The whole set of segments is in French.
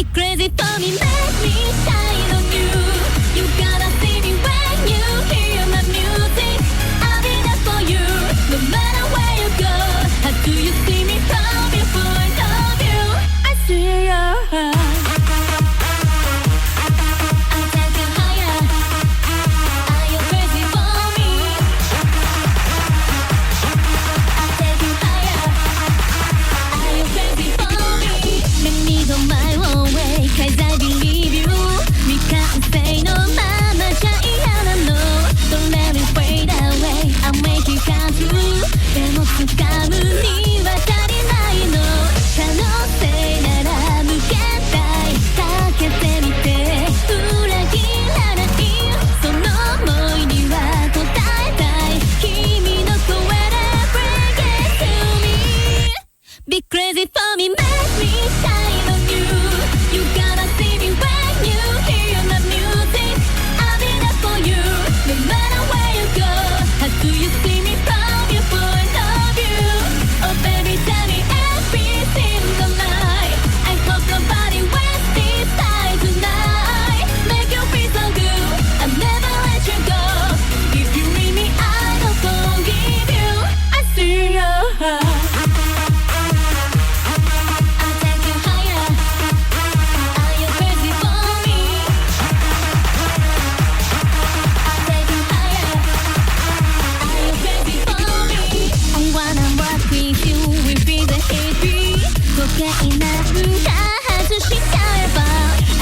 Be crazy for me, make me shine on you. You gotta see me when you hear my music. I'll be there for you, no matter where you go. How do you see me from your point of view? I see your heart. I'll take you higher. Are you crazy for me? I'll take you higher. Are you crazy for me? Let me go my own way, 'cause I believe you. We can't say no, mama, no. Don't let me fade away, I'll make it come true. でも掴むには足りないの。可能性なら無限大かけてみて。裏切らないその想いには答えたい。君の声で Bring it to me. Be crazy for me, make me shine on you. You gotta see me when you hear my music. I'll be there for you, no matter where you go. How do you see me from your point of view? Oh baby, tell me every single night. I hope nobody wastes this time tonight. Make you feel so good, I'll never let you go. If you leave me, I don't forgive you. I see your heart. I'll take you higher. Are you crazy for me? I'll take you higher. Are you crazy for me? I wanna walk with you, we feel the heavy. 時計なんか外しちゃえば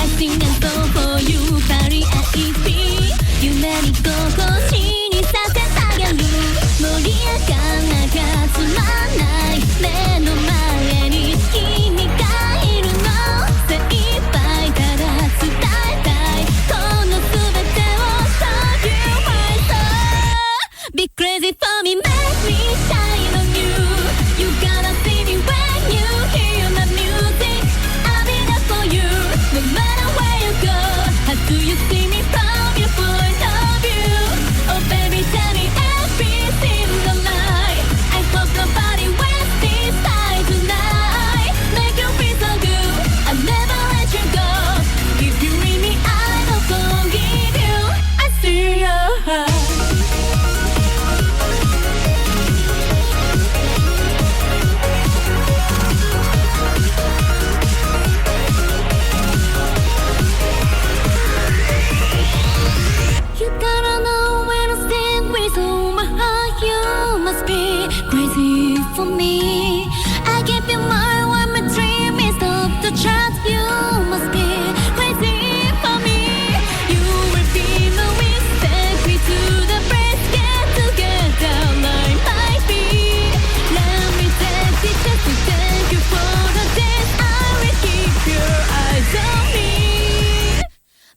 I sing and go for you, パリ愛し夢に心地にさせてあげる。盛り上がらなきゃつまんない目の前に君がいるの。精一杯ただ伝えたいこの全てを Show you my soul. Be crazy for me, make me shine on you. You gotta see me when you hear my music. I'll be there for you, no matter where you go. How do you see me from your point of view? Oh baby, tell me every single night. I hope nobody wastes this time tonight. Make you feel so good, I'll never let you go. If you leave me, I don't forgive you. I see your heart. You gotta know when I stand with all my heart. You must be crazy for me. I give you more when my dream is off the charts. You must be crazy for me. You will be my mistake. We do the best, get together like my feet. Let me take it just to thank you for the days. I will keep your eyes on me.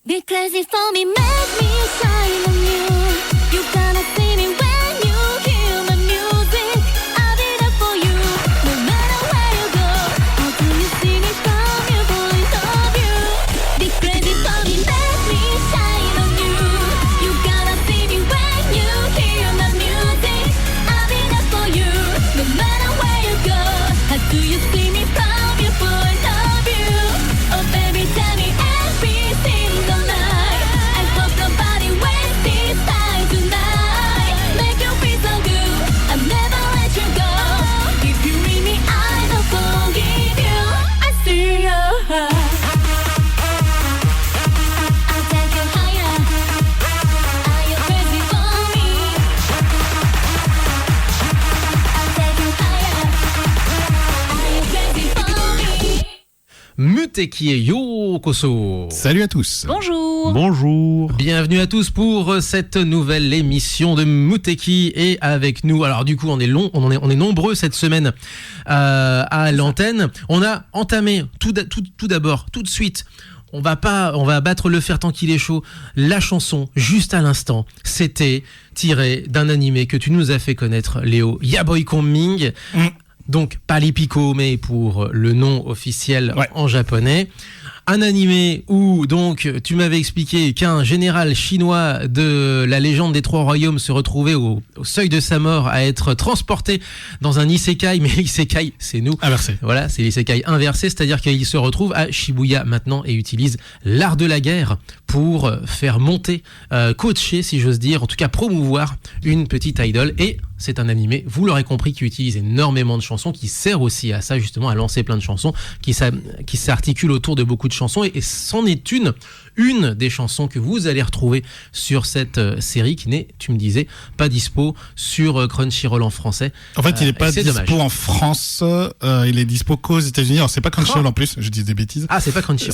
Be crazy for me, make me shine on you. You gotta see me when you hear my music. I'll be there for you, no matter where you go. How do you see me from your point of view? Be crazy for me, make me shine on you. You gotta see me when you hear my music. I'll be there for you, no matter where you go. How do you see me from your point of view? Oh baby, tell me every single night. I hope nobody wastes this time tonight. Make you feel so good, I'll never let you go. If you leave me, I don't forgive you. I see your heart. I'll take you higher. Are you crazy for me? I'll take you higher. Are you crazy for me? Muteki Yokoso. Salut à tous. Bonjour. Bonjour. Bienvenue à tous pour cette nouvelle émission de Muteki et avec nous. Alors du coup, on est nombreux cette semaine à l'antenne. On a entamé tout d'abord, tout de suite. On va battre le fer tant qu'il est chaud. La chanson juste à l'instant, c'était tiré d'un animé que tu nous as fait connaître, Léo, Yaboy Coming. Donc pas les Pico, mais pour le nom officiel en japonais. Un animé où donc tu m'avais expliqué qu'un général chinois de la légende des trois royaumes se retrouvait au seuil de sa mort à être transporté dans un isekai, mais l'isekai c'est nous. Inversé. Voilà, c'est l'isekai inversé, c'est-à-dire qu'il se retrouve à Shibuya maintenant et utilise l'art de la guerre pour faire monter, coacher si j'ose dire, en tout cas promouvoir une petite idole. Et c'est un animé, vous l'aurez compris, qui utilise énormément de chansons, qui sert aussi à ça justement, à lancer plein de chansons, qui s'articule autour de beaucoup de chansons, et c'en est une des chansons que vous allez retrouver sur cette série qui n'est, tu me disais, pas dispo sur Crunchyroll en français. En fait, il n'est pas dispo dommage. en France, il est dispo qu'aux États-Unis. Alors, c'est pas Crunchyroll en plus, je dis des bêtises. Ah, c'est pas Crunchyroll.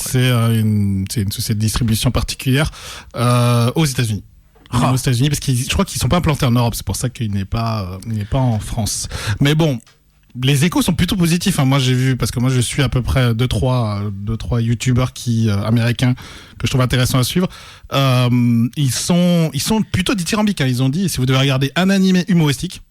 C'est une société de distribution particulière aux États-unis. Aux États-Unis, parce je crois qu'ils sont pas implantés en Europe, c'est pour ça qu'il n'est pas en France. Mais bon, les échos sont plutôt positifs. Hein. Moi, j'ai vu, parce que moi, je suis à peu près deux, trois youtubeurs américains que je trouve intéressants à suivre. Ils sont plutôt dithyrambiques. Hein. Ils ont dit, si vous devez regarder un animé humoristique,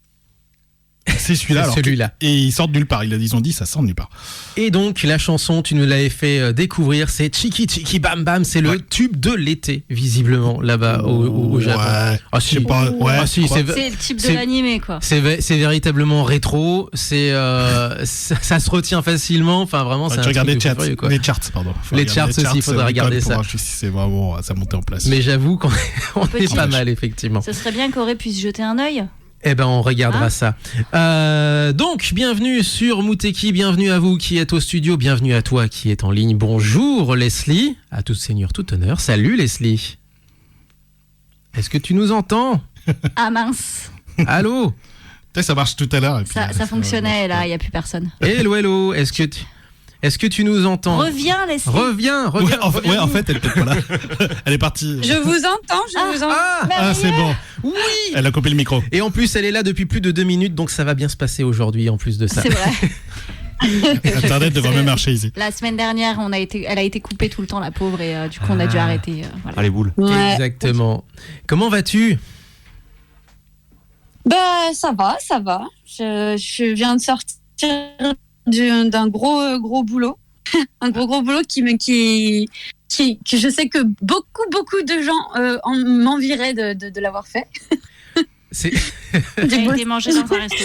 c'est celui-là. C'est celui-là. Et ils sortent nulle part. Ils ont dit, ça sort nulle part. Et donc, la chanson, tu nous l'avais fait découvrir, c'est Chiki Chiki Bam Bam. C'est le tube de l'été, visiblement, là-bas au Japon. Ouais. Ah, si. Je sais pas. Ouais. Ah, si, C'est le type de l'animé, quoi. C'est véritablement rétro. Ça se retient facilement. Enfin, vraiment, c'est un tu regardes truc les charts. furieux, quoi. Les charts, pardon. Les charts aussi, il faudra regarder ça. Si c'est vraiment, ça monte en place. Mais j'avoue qu'on est Petit pas match. mal, effectivement. Ça serait bien qu'Auré puisse jeter un œil. Eh ben, on regardera Hein ça. Donc, bienvenue sur Muteki, bienvenue à vous qui êtes au studio, bienvenue à toi qui est en ligne. Bonjour Leslie, à tout seigneur, tout honneur. Salut Leslie. Est-ce que tu nous entends? Ah mince, Allô? Ça marche tout à l'heure. Et puis, ça fonctionnait là, il n'y a plus personne. Hello, est-ce que tu nous entends? Reviens, Leslie. Reviens. Ouais, en fait, elle est peut-être pas là. Elle est partie. Je vous entends, je vous entends. Ah, c'est bon. Oui. Elle a coupé le micro. Et en plus, elle est là depuis plus de 2 minutes, donc ça va bien se passer aujourd'hui en plus de ça. C'est vrai. Internet devrait même marcher ici. La semaine dernière, elle a été coupée tout le temps, la pauvre, et du coup, on a dû arrêter. Voilà. Ah, les boules. Ouais. Exactement. Comment vas-tu? Bah, ça va. Je viens de sortir d'un gros boulot. Un gros boulot que je sais que beaucoup de gens m'envieraient de l'avoir fait. C'est... J'ai été mangée dans un resto.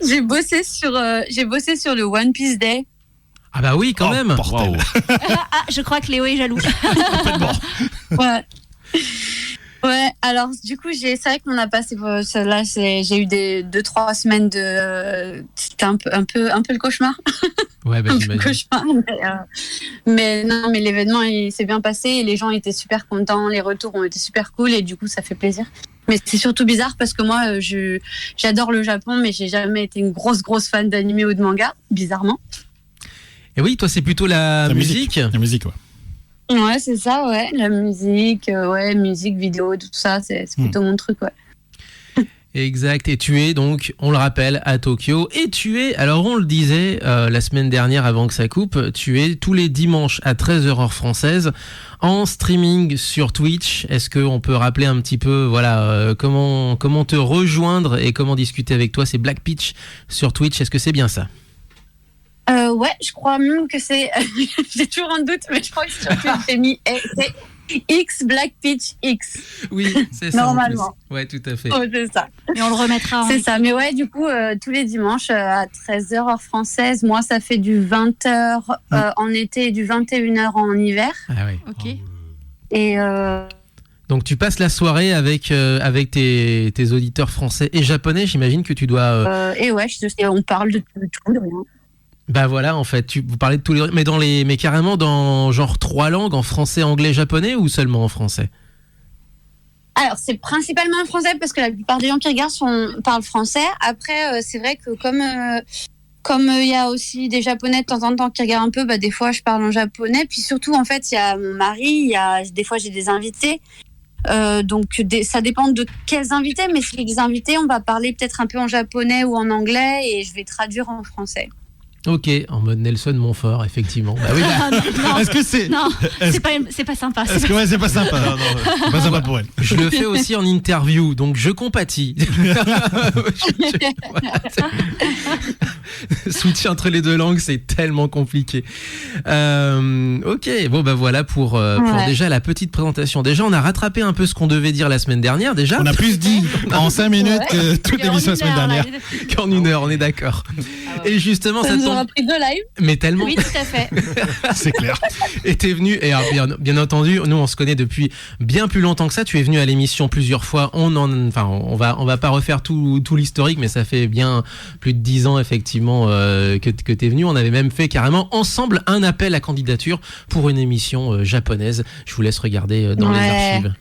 J'ai bossé sur le One Piece Day. Ah bah oui, quand même. Bordel. Je crois que Léo est jaloux. Ouais. Ouais, alors du coup, c'est vrai qu'on a passé là, j'ai eu 2-3 semaines de c'était un peu le cauchemar. Ouais, bah Un peu j'imagine. cauchemar, mais l'événement il s'est bien passé et les gens étaient super contents, les retours ont été super cool et du coup ça fait plaisir. Mais c'est surtout bizarre parce que moi j'adore le Japon mais j'ai jamais été une grosse fan d'anime ou de manga, bizarrement. Et oui, toi c'est plutôt la musique. La musique, ouais. Ouais, c'est ça, ouais, la musique, musique, vidéo, tout ça, c'est plutôt mon truc, ouais. Exact, et tu es donc, on le rappelle, à Tokyo, et tu es, alors on le disait la semaine dernière avant que ça coupe, tu es tous les dimanches à 13h heure française en streaming sur Twitch. Est-ce qu'on peut rappeler un petit peu, voilà, comment te rejoindre et comment discuter avec toi? C'est Black Peach sur Twitch, est-ce que c'est bien ça? Ouais, je crois même que c'est. J'ai toujours un doute, mais je crois que sur Twitch, j'ai mis c'est X Black Peach X. Oui, c'est ça. Normalement. Ouais, tout à fait. Oh, c'est ça. Et on le remettra en. C'est ça. Mais ouais, du coup, tous les dimanches à 13h heure française. Moi, ça fait du 20h en été et du 21h en hiver. Ah ouais. Ok. Et Donc tu passes la soirée avec tes auditeurs français et japonais, j'imagine que tu dois... et ouais, on parle de tout, de rien. Bah voilà, en fait, vous parlez de tous les... Mais carrément dans genre 3 langues, en français, anglais, japonais ou seulement en français? Alors, c'est principalement en français parce que la plupart des gens qui regardent parlent français. Après, c'est vrai que comme il y a aussi des japonais de temps en temps qui regardent un peu, bah, des fois, je parle en japonais. Puis surtout, en fait, il y a mon mari, des fois, j'ai des invités. Donc, ça dépend de quels invités. Mais si les invités, on va parler peut-être un peu en japonais ou en anglais et je vais traduire en français. Ok, en mode Nelson Montfort, effectivement. Bah oui, Ah, non, Est-ce que c'est. non, Est-ce- c'est pas sympa. Est-ce que ouais, c'est pas sympa. Non, C'est pas sympa pour elle. je le fais aussi en interview, donc je compatis. Switcher entre les deux langues, c'est tellement compliqué. Ok, bon bah voilà pour Ouais. déjà la petite présentation. Déjà, on a rattrapé un peu ce qu'on devait dire la semaine dernière déjà. On a plus dit en 5 minutes que toute l'émission la semaine dernière. Qu'en une heure, on est d'accord. Et justement, Ça ça nous aura tombe. pris 2 lives. Mais tellement. Oui, tout à fait. C'est clair. Et t'es venu, et alors, bien entendu, nous on se connaît depuis bien plus longtemps que ça. Tu es venu à l'émission plusieurs fois. On va pas refaire tout l'historique, mais ça fait bien plus de 10 ans effectivement que t'es venu. On avait même fait carrément ensemble un appel à candidature pour une émission japonaise. Je vous laisse regarder dans les Ouais. archives.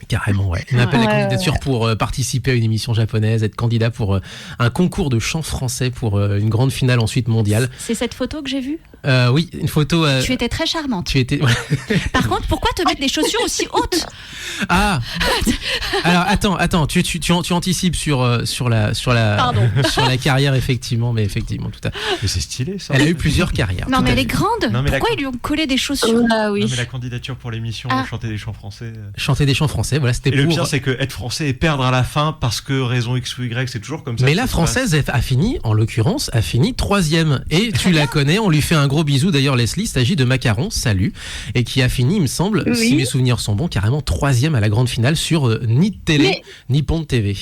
Carrément, ouais. Un appel à Ouais, candidature ouais. pour participer à une émission japonaise, être candidat pour un concours de chant français pour une grande finale ensuite mondiale. C'est cette photo que j'ai vue. Oui, une photo. Tu étais très charmante. Tu étais. Par contre, pourquoi te mettre des chaussures aussi hautes? Ah. Alors attends, tu anticipes sur la Pardon. sur la carrière effectivement, mais effectivement tout à. Mais c'est stylé ça. Elle a eu plusieurs carrières. Non, tout mais à elle est fait. grande. Non, mais Pourquoi ils lui ont collé des chaussures? Ah oui. Non, mais la candidature pour l'émission, Ah. chanter des chants français. Chanter des chants français, voilà, c'était Et le pour. pire, c'est que être français et perdre à la fin parce que raison X ou Y, c'est toujours comme ça. Mais que la ça se passe. française a fini, en l'occurrence, a fini 3e. Et tu la connais, on lui fait un gros bisou. D'ailleurs, Leslie, il s'agit de Macaron, salut. Et qui a fini, il me semble, Oui. si mes souvenirs sont bons, carrément 3e à la grande finale sur ni Télé, Mais- ni Pont TV.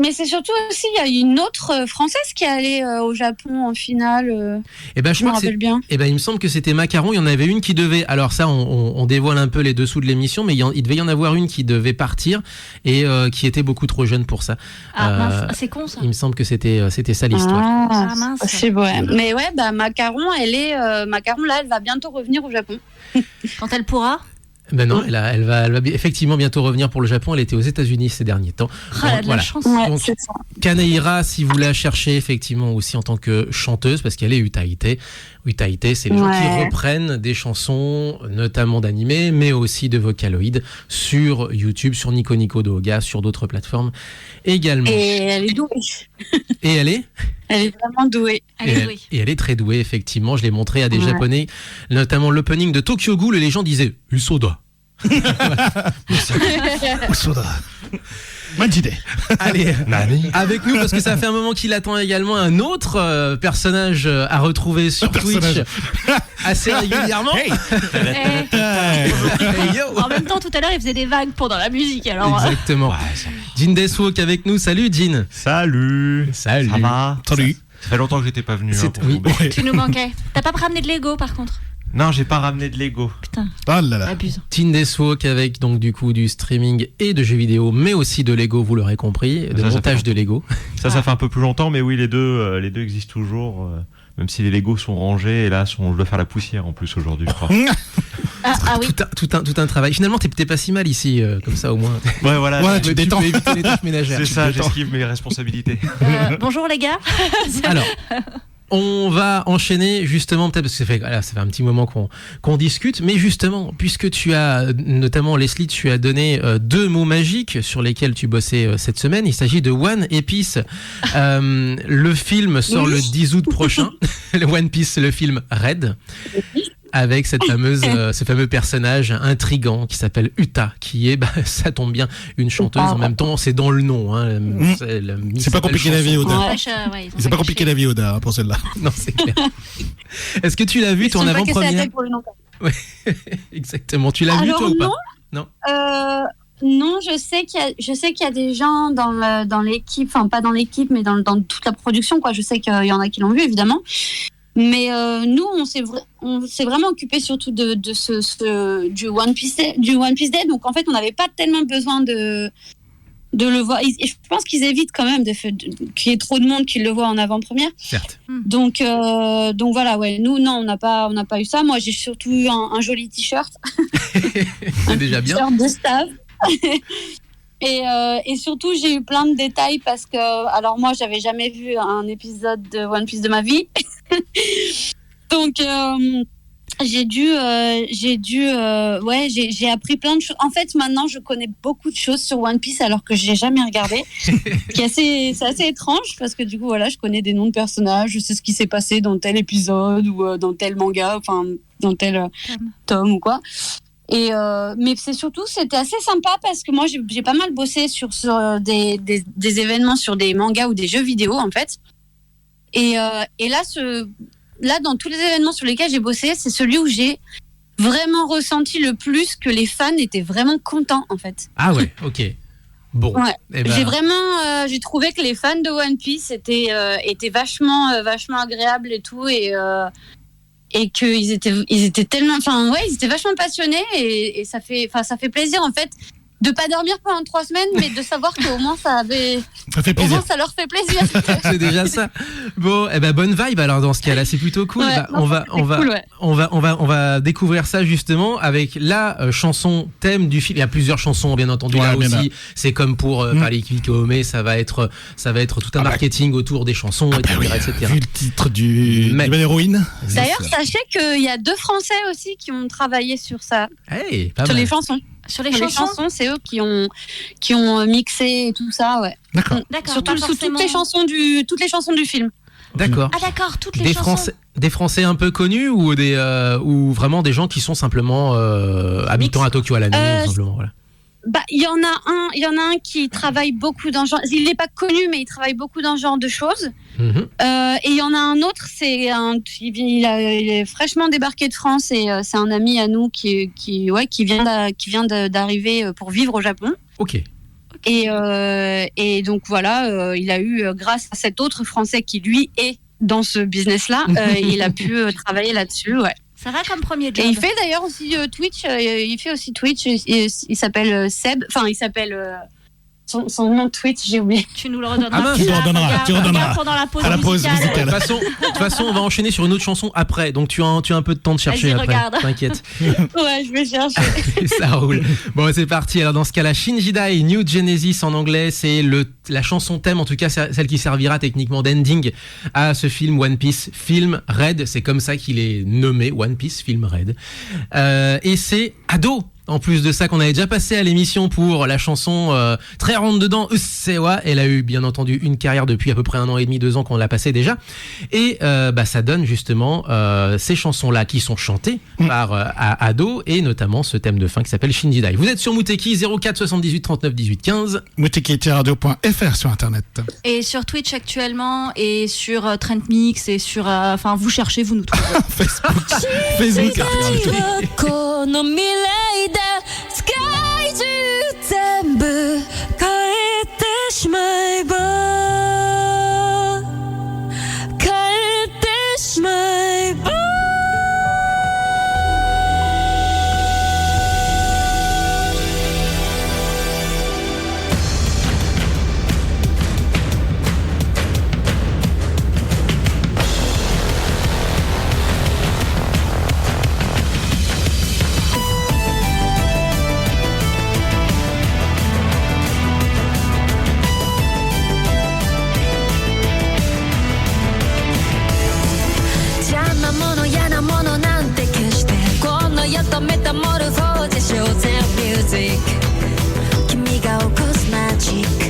Mais c'est surtout aussi, il y a une autre Française qui est allée au Japon en finale. Et ben, je Je me crois que c'est. rappelle bien. Eh ben, il me semble que c'était Macaron. Il y en avait une qui devait. Alors ça, on dévoile un peu les dessous de l'émission, mais il devait y en avoir une qui devait partir et qui était beaucoup trop jeune pour ça. Ah, Euh, mince, c'est con ça. Il me semble que c'était ça l'histoire. Ah, mince. Possible, ouais. Mais ouais, bah, Macaron, Macaron, là, elle va bientôt revenir au Japon. Quand elle pourra. Ben non, elle va effectivement bientôt revenir pour le Japon. Elle était aux États-Unis ces derniers temps. Ah, elle a de la Voilà. chance. Ouais, Donc, c'est ça. Kaneira, si vous la cherchez effectivement aussi en tant que chanteuse, parce qu'elle est Utaite. Utaite, c'est les gens qui Ouais. reprennent des chansons, notamment d'animés, mais aussi de Vocaloid, sur YouTube, sur Nico Nico Doga, sur d'autres plateformes également. Et elle est douée. Et elle est Elle est vraiment douée. Elle est douée. et elle est très douée, effectivement. Je l'ai montré à des Ouais. Japonais, notamment l'opening de Tokyo Ghoul, et les gens disaient Usoda. Usoda. Majide. Allez, Nani avec nous, parce que ça fait un moment qu'il attend également un autre personnage à retrouver sur Twitch personnage. assez régulièrement. Hey. Eh, Hey, yo. en même temps, tout à l'heure, il faisait des vagues pendant la musique. Alors, Exactement. Ouais, ça va. Jin Deswok avec nous. Salut Jin. Salut. Salut. Ça va Salut. Ça fait longtemps que j'étais pas venu. C'est- pour oui. vous bêter. tu nous manquais. T'as pas ramené de Lego par contre? Non, j'ai pas ramené de Lego. Putain, Oh là là. abuse. Jin Deswok avec donc du coup du streaming et de jeux vidéo, mais aussi de Lego, vous l'aurez compris, de Ça montage fait de Lego. Ça fait un peu plus longtemps, mais oui, les deux existent toujours. Même si les Legos sont rangés, et là, je dois faire la poussière en plus aujourd'hui, je crois. Ah oui. Tout un travail. Finalement, t'es pas si mal ici, comme ça au moins. Ouais, voilà. Ouais, tu Tu détends. peux éviter les tâches ménagères. C'est Tu ça, détends. j'esquive mes responsabilités. Bonjour les gars. Alors, on va enchaîner justement, peut-être parce que ça fait un petit moment qu'on discute, mais justement, puisque tu as, notamment Leslie, tu as donné 2 mots magiques sur lesquels tu bossais cette semaine. Il s'agit de One Piece. Le film sort le 10 août prochain. Le One Piece, le film Red. Avec cette ce fameux personnage intrigant qui s'appelle Uta, qui est, ça tombe bien, une chanteuse. En même temps, c'est dans le nom. Hein, C'est pas compliqué la vie, Oda. Ouais, C'est pas compliqué la vie, Oda, hein, pour celle-là. Non, c'est clair. Est-ce que tu l'as vu, Ils se ton sont pas cassé la avant-première? tête pour le nom. Exactement. Tu l'as vu, Alors, toi, ou pas? Non, je sais qu'il y a des gens dans l'équipe, enfin pas dans l'équipe, mais dans toute la production, quoi. Je sais qu'il y en a qui l'ont vu, évidemment. Mais nous, on s'est vraiment occupé surtout de du One Piece Day. Donc en fait, on n'avait pas tellement besoin de le voir. Et je pense qu'ils évitent quand même qu'il y ait trop de monde qui le voit en avant-première. Certes. Donc voilà, ouais. Nous, non, on n'a pas eu ça. Moi, j'ai surtout eu un joli t-shirt. C'est déjà bien. T-shirt de staff. Et surtout, j'ai eu plein de détails parce que, alors moi, j'avais jamais vu un épisode de One Piece de ma vie. Donc, j'ai appris plein de choses. En fait, maintenant, je connais beaucoup de choses sur One Piece alors que j'ai jamais regardé. C'est assez étrange parce que du coup, voilà, je connais des noms de personnages, je sais ce qui s'est passé dans tel épisode ou dans tel manga, enfin dans tel tome ou quoi. Et mais c'était assez sympa parce que moi, j'ai pas mal bossé sur des événements sur des mangas ou des jeux vidéo en fait. Et là, dans tous les événements sur lesquels j'ai bossé, c'est celui où j'ai vraiment ressenti le plus que les fans étaient vraiment contents, en fait. Ah ouais, ok. Bon. Ouais. Eh ben... J'ai trouvé que les fans de One Piece étaient vachement agréables et tout, et qu'ils étaient tellement, ils étaient vachement passionnés, et ça fait plaisir, en fait, de pas dormir pendant 3 semaines, mais de savoir qu'au moins ça fait plaisir. Au moins ça leur fait plaisir. C'est déjà ça. Bon, bonne vibe alors dans ce cas-là, c'est plutôt cool. Ouais, on va découvrir ça justement avec la chanson thème du film. Il y a plusieurs chansons bien entendu là aussi. C'est comme pour Pariki Kome, ça va être tout un marketing autour des chansons, etc., etc. Vu le titre du belle héroïne. D'ailleurs, sachez qu'il y a 2 Français aussi qui ont travaillé sur ça. Hey, pas sur mal. les chansons. Sur les chansons, c'est eux qui ont mixé et tout ça, ouais. D'accord. Sur toutes les chansons du film. D'accord. Ah d'accord, toutes les chansons. Des Français un peu connus ou ou vraiment des gens qui sont simplement habitants à Tokyo à l'année, simplement, voilà. Il y en a un qui travaille beaucoup dans ce genre. Il n'est pas connu, mais il travaille beaucoup dans ce genre de choses. Et il y en a un autre, il est fraîchement débarqué de France et c'est un ami à nous qui vient d'arriver pour vivre au Japon. Ok. Et donc voilà, il a eu, grâce à cet autre Français qui lui est dans ce business-là, il a pu travailler là-dessus, ouais. Ça va comme premier job. Et il fait d'ailleurs aussi Twitch. Il fait aussi Twitch. Il s'appelle Seb. Enfin, il s'appelle son nom de Twitch. J'ai oublié. Tu nous le redonneras. Ah mince, tu redonneras pendant la pause à la pause musicale. De toute façon, on va enchaîner sur une autre chanson après. Donc tu as un peu de temps de chercher Vas-y, après. regarde. T'inquiète. Ouais, je vais chercher. Ça roule. Bon, c'est parti. Alors dans ce cas-là, Shinjidai New Genesis en anglais, c'est la chanson thème, en tout cas celle qui servira techniquement d'ending à ce film One Piece, film Red. C'est comme ça qu'il est nommé, One Piece, film Red. Et c'est Ado. En plus de ça, qu'on avait déjà passé à l'émission pour la chanson très rentre dedans, Sewa. Elle a eu bien entendu une carrière depuis à peu près 1 an et demi, 2 ans qu'on l'a passé déjà. Et ça donne justement ces chansons-là qui sont chantées par Ado, et notamment ce thème de fin qui s'appelle Shinjidai. Vous êtes sur Muteki, 04 78 39 18 15. Muteki-radio.fr sur internet. Et sur Twitch actuellement, et sur Trend Mix, et sur... vous cherchez, vous nous trouvez. Facebook. この未来で世界中全部変えてしまえば変えてしまえばメタモルフォーゼショーゼンミュージック君が起こすマジック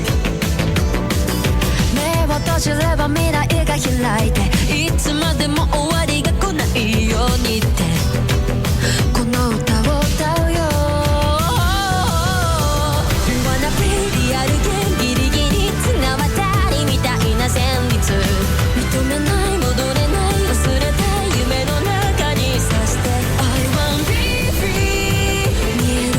目を閉じれば未来が開いていつまでも終わりが来ないようにってこの歌を歌うよ Wanna be リアルギリギリ綱渡りみたいな旋律認めない戻れない忘れたい夢の中にさして I want be free 見え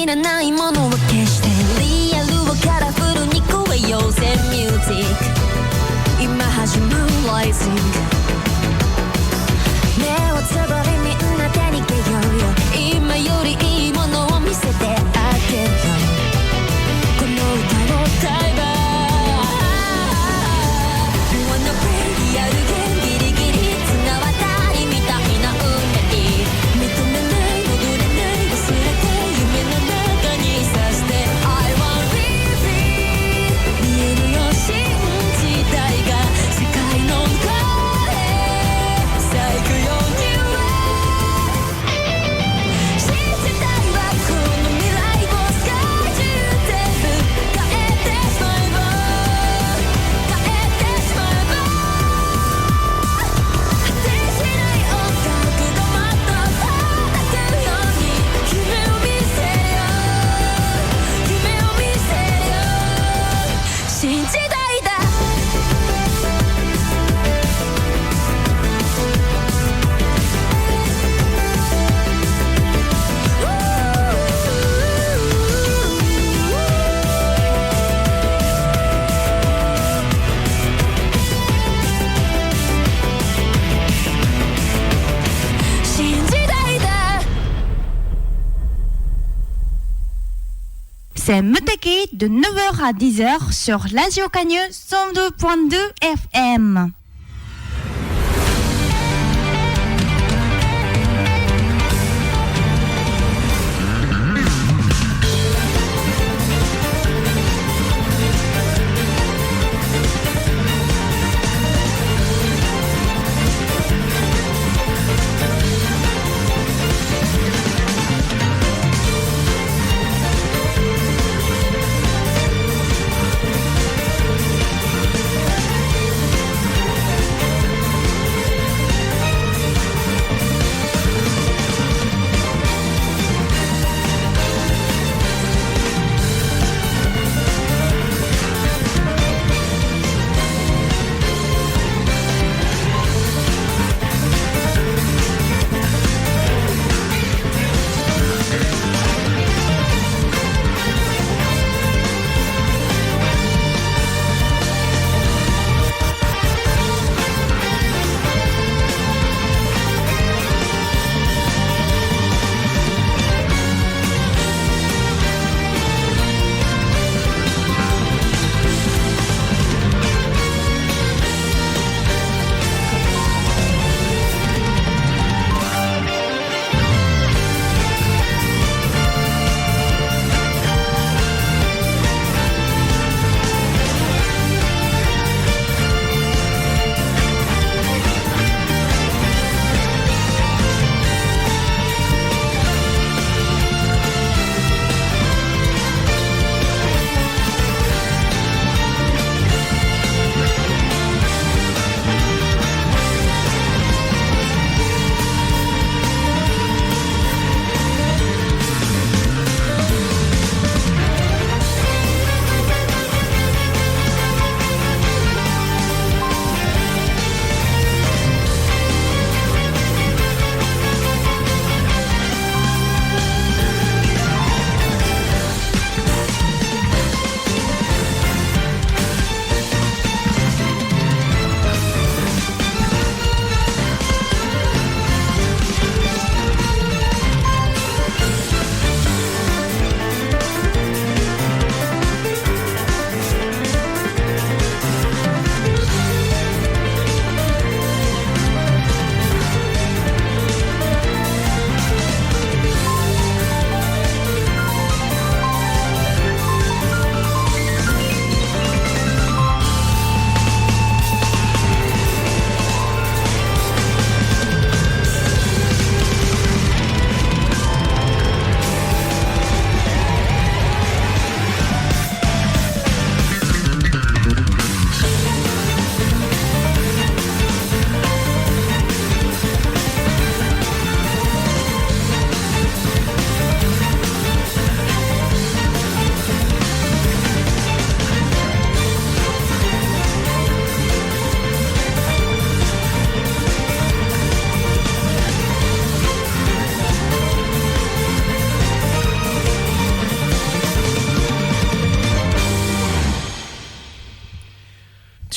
らないものは消してリアルをカラフルに超えようぜミュージック今始まるライジング目をつぶりみんな手にけようよ今よりいいものを見せてあげるよこの歌を歌えばリアルゲンギリギリ綱渡りみたいな運命認めない戻れない忘れて夢の中にさして I want believe 見えるよ信じたいが世界の声咲くようには信じたいわこの未来をスカイ中全部変えてしまえば変えてしまえば果てしない音楽がまた叩くように夢を見せるよ夢を見せるよ信じたいだ信じたいだC'est Muteki de 9h à 10h sur Radio Cagneux 102.2 FM.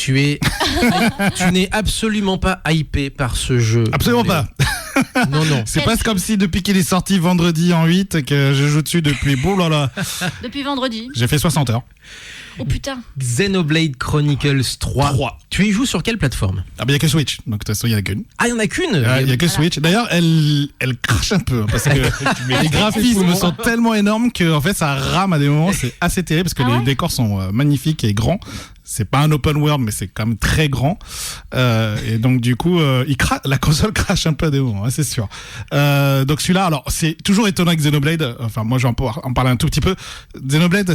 tu n'es absolument pas hypé par ce jeu. Absolument pas. Non, non. C'est pas comme si depuis qu'il est sorti vendredi en 8 que je joue dessus depuis. Bon là là. Depuis vendredi. J'ai fait 60 heures. Oh putain. Xenoblade Chronicles 3. 3. Tu y joues sur quelle plateforme? Ah, bah, il y a que Switch. Donc, de toute façon, il y en a qu'une. Ah, il y en a qu'une. Il y a que Switch. D'ailleurs, elle crache un peu. Parce que les graphismes sont tellement énormes que, en fait, ça rame à des moments. C'est assez terrible parce que les décors sont magnifiques et grands. C'est pas un open world, mais c'est quand même très grand. Et donc, du coup, la console crache un peu à des moments, hein, c'est sûr. Donc, celui-là, alors, c'est toujours étonnant avec Xenoblade. Enfin, moi, je vais en parler un tout petit peu. Xenoblade,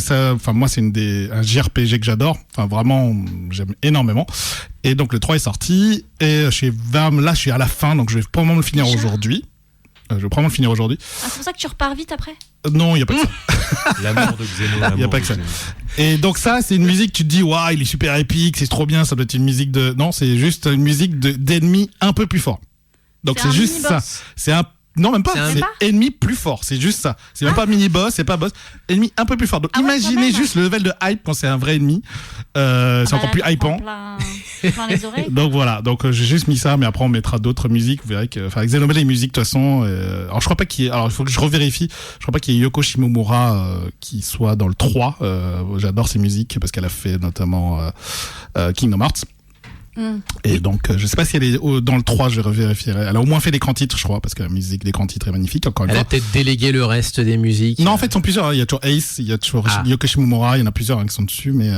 moi, c'est un JRPG que j'adore. Enfin, vraiment, j'aime énormément. Et donc, le 3 est sorti. Et là, je suis à la fin, donc je vais probablement le finir aujourd'hui. Ah, c'est pour ça que tu repars vite après? Non, il n'y a pas que ça. L'amour de Xeno. Il y a pas que ça. Et donc ça, c'est une musique, tu te dis, waouh, il est super épique, c'est trop bien, ça doit être une musique de... Non, c'est juste une musique d'ennemis un peu plus fort. Donc c'est juste ça. C'est un... Non, même pas. C'est ennemi plus fort. C'est juste ça. C'est même pas mini-boss, c'est pas boss. Ennemi un peu plus fort. Donc imaginez juste le level de hype quand c'est un vrai ennemi. C'est encore plus hypant. Plein les oreilles. Donc voilà. Donc j'ai juste mis ça, mais après on mettra d'autres musiques. Vous verrez que, enfin, Xenoblade, les musiques de toute façon. Alors je crois pas qu'il y ait. Alors il faut que je revérifie. Je crois pas qu'il y ait Yoko Shimomura qui soit dans le 3. J'adore ses musiques parce qu'elle a fait notamment Kingdom Hearts. Et donc, je sais pas si elle est dans le 3, je revérifierai. Elle a au moins fait l'écran titre, je crois, parce que la musique d'écran titre est magnifique, encore une fois. Elle a peut-être délégué le reste des musiques. Non, en fait, ils sont plusieurs. Il y a toujours Ace, il y a toujours Yoko Shimomura, il y en a plusieurs qui sont dessus, mais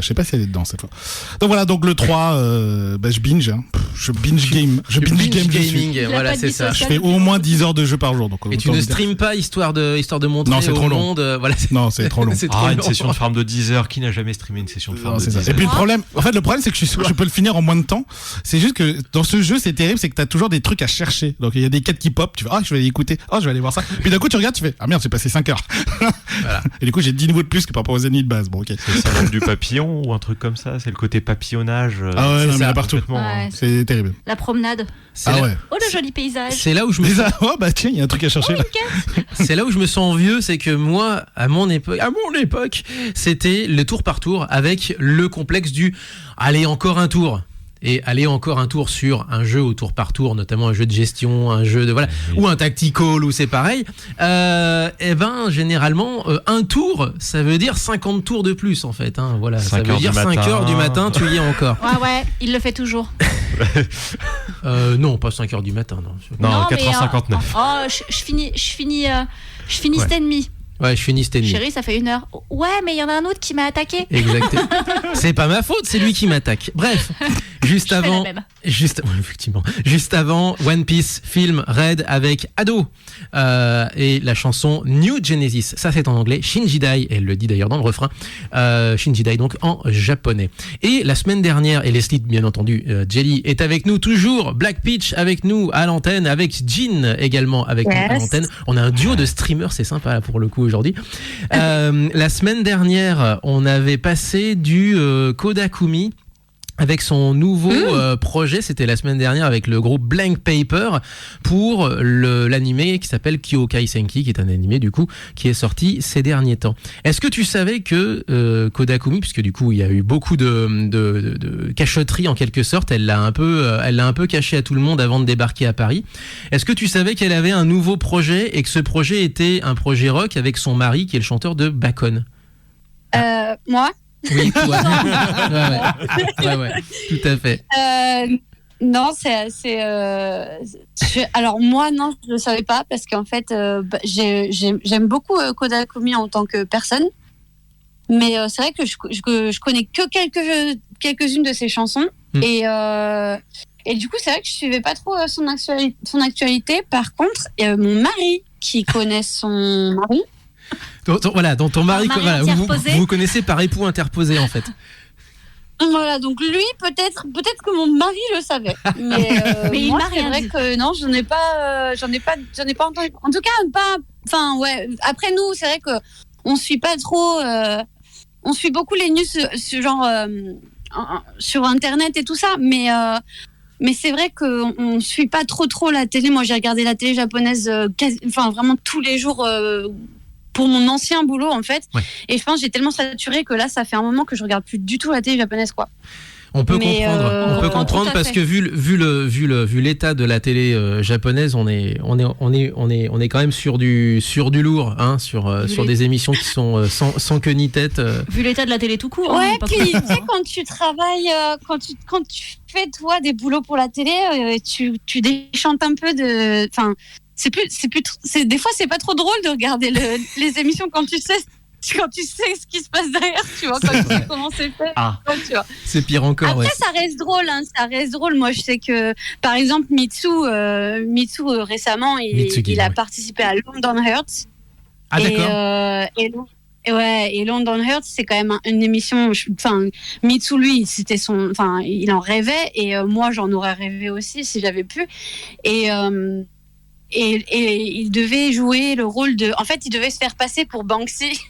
je sais pas si elle est dedans cette fois. Donc voilà, donc le 3, je binge. Hein. Je binge game. Je binge game gaming, voilà, c'est ça. Je fais au moins 10 heures de jeu par jour. Donc, et tu ne streames pas histoire de montrer au monde. Voilà. Non, c'est trop long. Une session de farm de 10 heures. Qui n'a jamais streamé une session de farm de 10 heures? Et puis le problème, c'est que je peux le finir en moins de temps. C'est juste que dans ce jeu, c'est terrible, c'est que t'as toujours des trucs à chercher. Donc il y a des quêtes qui pop, tu fais je vais aller écouter, je vais aller voir ça. Puis d'un coup tu regardes, tu fais merde, j'ai passé 5 heures. Voilà. Et du coup j'ai 10 niveaux de plus que par rapport aux ennemis de base. Bon, ok. C'est le syndrome du papillon ou un truc comme ça, c'est le côté papillonnage. Ah ouais, non, mais il y a partout. C'est terrible. La promenade. Oh le joli paysage. C'est là où je me tiens, il y a un truc à chercher là. C'est là où je me sens vieux, c'est que moi, à mon époque, c'était le tour par tour avec le complexe du allez, encore un tour. Et aller encore un tour sur un jeu au tour par tour, notamment un jeu de gestion, un jeu de ou un tactical où c'est pareil. Généralement un tour, ça veut dire 50 tours de plus en fait. Hein, voilà, ça veut dire 5 heures du matin, tu y es encore. Ouais, il le fait toujours. Non, pas 5 heures du matin, non. Non, 4h59. Je finis Stanmy. Ouais, je finis Stanley. Chérie, ça fait 1 heure. Ouais, mais il y en a un autre qui m'a attaqué. Exactement. C'est pas ma faute, c'est lui qui m'attaque. Bref, juste avant, One Piece film Red avec Ado et la chanson New Genesis. Ça c'est en anglais. Shinji Dai, elle le dit d'ailleurs dans le refrain. Shinji Dai donc en japonais. Et la semaine dernière, et Leslie bien entendu, Jelly est avec nous toujours. Black Peach avec nous à l'antenne, avec Jean également avec nous à l'antenne. On a un duo de streamers, c'est sympa là, pour le coup aujourd'hui. La semaine dernière, on avait passé du Kodakumi avec son nouveau projet, c'était la semaine dernière avec le groupe Blank Paper pour l'animé qui s'appelle Kyokai Senki, qui est un animé du coup qui est sorti ces derniers temps. Est-ce que tu savais que Kodakumi, puisque du coup il y a eu beaucoup de cachotterie en quelque sorte, elle l'a un peu caché à tout le monde avant de débarquer à Paris. Est-ce que tu savais qu'elle avait un nouveau projet et que ce projet était un projet rock avec son mari qui est le chanteur de Bacon? Moi? Oui, toi. Ouais, tout à fait. Non, alors moi, non, je ne le savais pas parce qu'en fait, j'aime beaucoup Kodakumi en tant que personne. Mais c'est vrai que je connais que quelques-unes de ses chansons. Et du coup, c'est vrai que je ne suivais pas trop son actualité. Par contre, mon mari qui connaît son mari. Dont ton mari, vous connaissez par époux interposé en fait. Voilà, donc lui, peut-être que mon mari le savait. Mais moi, c'est vrai que non, j'en ai pas entendu. En tout cas, après nous, c'est vrai que on suit pas trop, on suit beaucoup les news sur internet et tout ça, mais c'est vrai qu'on suit pas trop la télé. Moi, j'ai regardé la télé japonaise, vraiment tous les jours. Pour mon ancien boulot en fait, et je pense que j'ai tellement saturé que là ça fait un moment que je regarde plus du tout la télé japonaise quoi. On peut Mais, comprendre. On peut tout comprendre à parce fait. que vu l'état de la télé japonaise, on est quand même sur du lourd, hein, sur les- des émissions qui sont sans queue ni tête. Vu l'état de la télé tout court. Ouais, pas puis trop- tu sais, quand tu travailles, quand tu fais toi des boulots pour la télé, tu déchantes un peu de. Enfin, des fois c'est pas trop drôle de regarder les émissions quand tu sais ce qui se passe derrière, tu vois, quand tu sais comment c'est fait. Ah. Tu vois. C'est pire encore. Après, Ouais. ça reste drôle, hein, ça reste drôle. Moi, je sais que, par exemple, Mitsu, récemment, Mitsugi, il a ouais. participé à London Hurts. Ah d'accord. Et London Hurts, c'est quand même une émission. Enfin, Mitsu, lui, il en rêvait, et moi, j'en aurais rêvé aussi si j'avais pu. Et il devait jouer le rôle de. En fait, il devait se faire passer pour Banksy.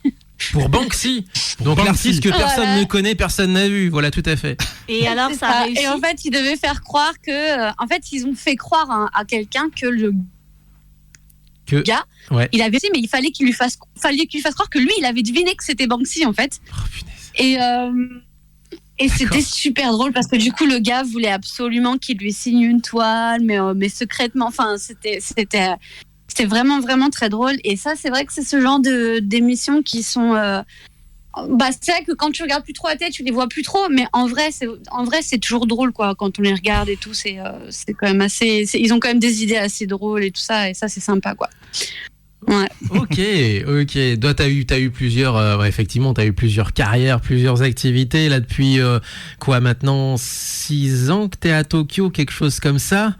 Pour Banksy. Donc Banksy. l'artiste que personne Voilà. ne connaît, personne n'a vu. Voilà, tout à fait. Et alors, C'est ça a réussi. Et en fait, il devait faire croire que. En fait, ils ont fait croire à quelqu'un que le Que. gars, Ouais. il avait dit, mais il fallait qu'il lui fasse croire que lui, il avait deviné que c'était Banksy, en fait. Oh, punaise. Et c'était super drôle parce que du coup, le gars voulait absolument qu'il lui signe une toile, mais secrètement. Enfin, c'était vraiment, vraiment très drôle. Et ça, c'est vrai que c'est ce genre d'émissions qui sont. C'est vrai que quand tu regardes plus trop la tête, tu les vois plus trop, mais en vrai, c'est toujours drôle, quoi. Quand on les regarde et tout, c'est quand même assez. Ils ont quand même des idées assez drôles et tout ça, et ça, c'est sympa, quoi. Ouais. Ok. Toi, t'as eu plusieurs, effectivement, t'as eu plusieurs carrières, plusieurs activités. Là, depuis quoi maintenant 6 ans que t'es à Tokyo, quelque chose comme ça.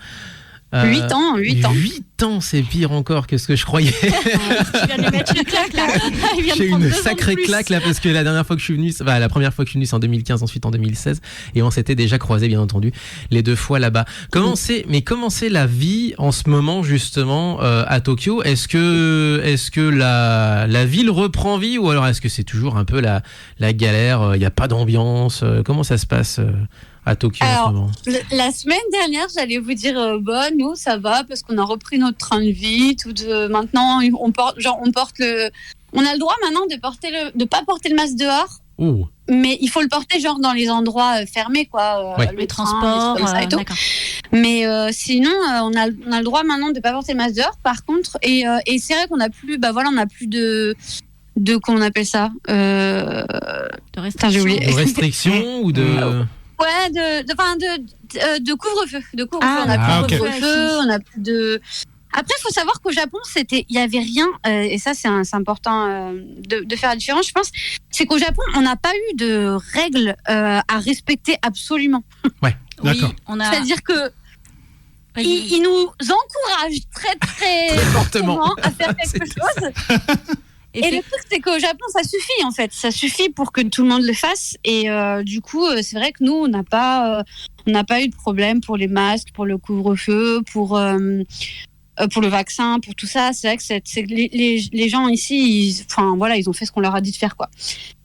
8 ans. 8 ans, c'est pire encore que ce que je croyais. Tu viens de lui mettre une claque là. Il vient de J'ai prendre une 2 ans de sacrée plus. claque là parce que la première fois que je suis venu, c'est en 2015, ensuite en 2016, et on s'était déjà croisés bien entendu les 2 fois là-bas. Comment c'est la vie en ce moment justement à Tokyo? Est-ce que la ville reprend vie ou alors est-ce que c'est toujours un peu la galère? Il n'y a pas d'ambiance. Comment ça se passe à Tokyo en Alors, ce moment? La semaine dernière, j'allais vous dire, nous, ça va parce qu'on a repris notre train de vie. Maintenant, on a le droit maintenant de pas porter le masque dehors, Oh, mais il faut le porter genre dans les endroits fermés, quoi. Ouais. Le Les train, transports. des trucs comme ça et tout. D'accord. Mais sinon, on a le droit maintenant de pas porter le masque dehors. Par contre, et c'est vrai qu'on a plus, on a plus de comment on appelle ça De j'ai oublié. de restrictions ou de... Ouais, de couvre-feu. On Ah, a plus de ok. couvre-feu, on a plus de. Après, il faut savoir qu'au Japon, il y avait rien, et ça, c'est important de faire la différence, je pense. C'est qu'au Japon, on n'a pas eu de règles à respecter absolument. Oui, D'accord. on a. C'est-à-dire que ils nous encouragent très, très Fortement. fortement à faire quelque C'était chose. Et le truc, c'est qu'au Japon, ça suffit, en fait. Ça suffit pour que tout le monde le fasse. Et du coup, c'est vrai que nous, on n'a pas eu de problème pour les masques, pour le couvre-feu, pour le vaccin, pour tout ça. C'est vrai que les gens ici, ils ont fait ce qu'on leur a dit de faire, quoi.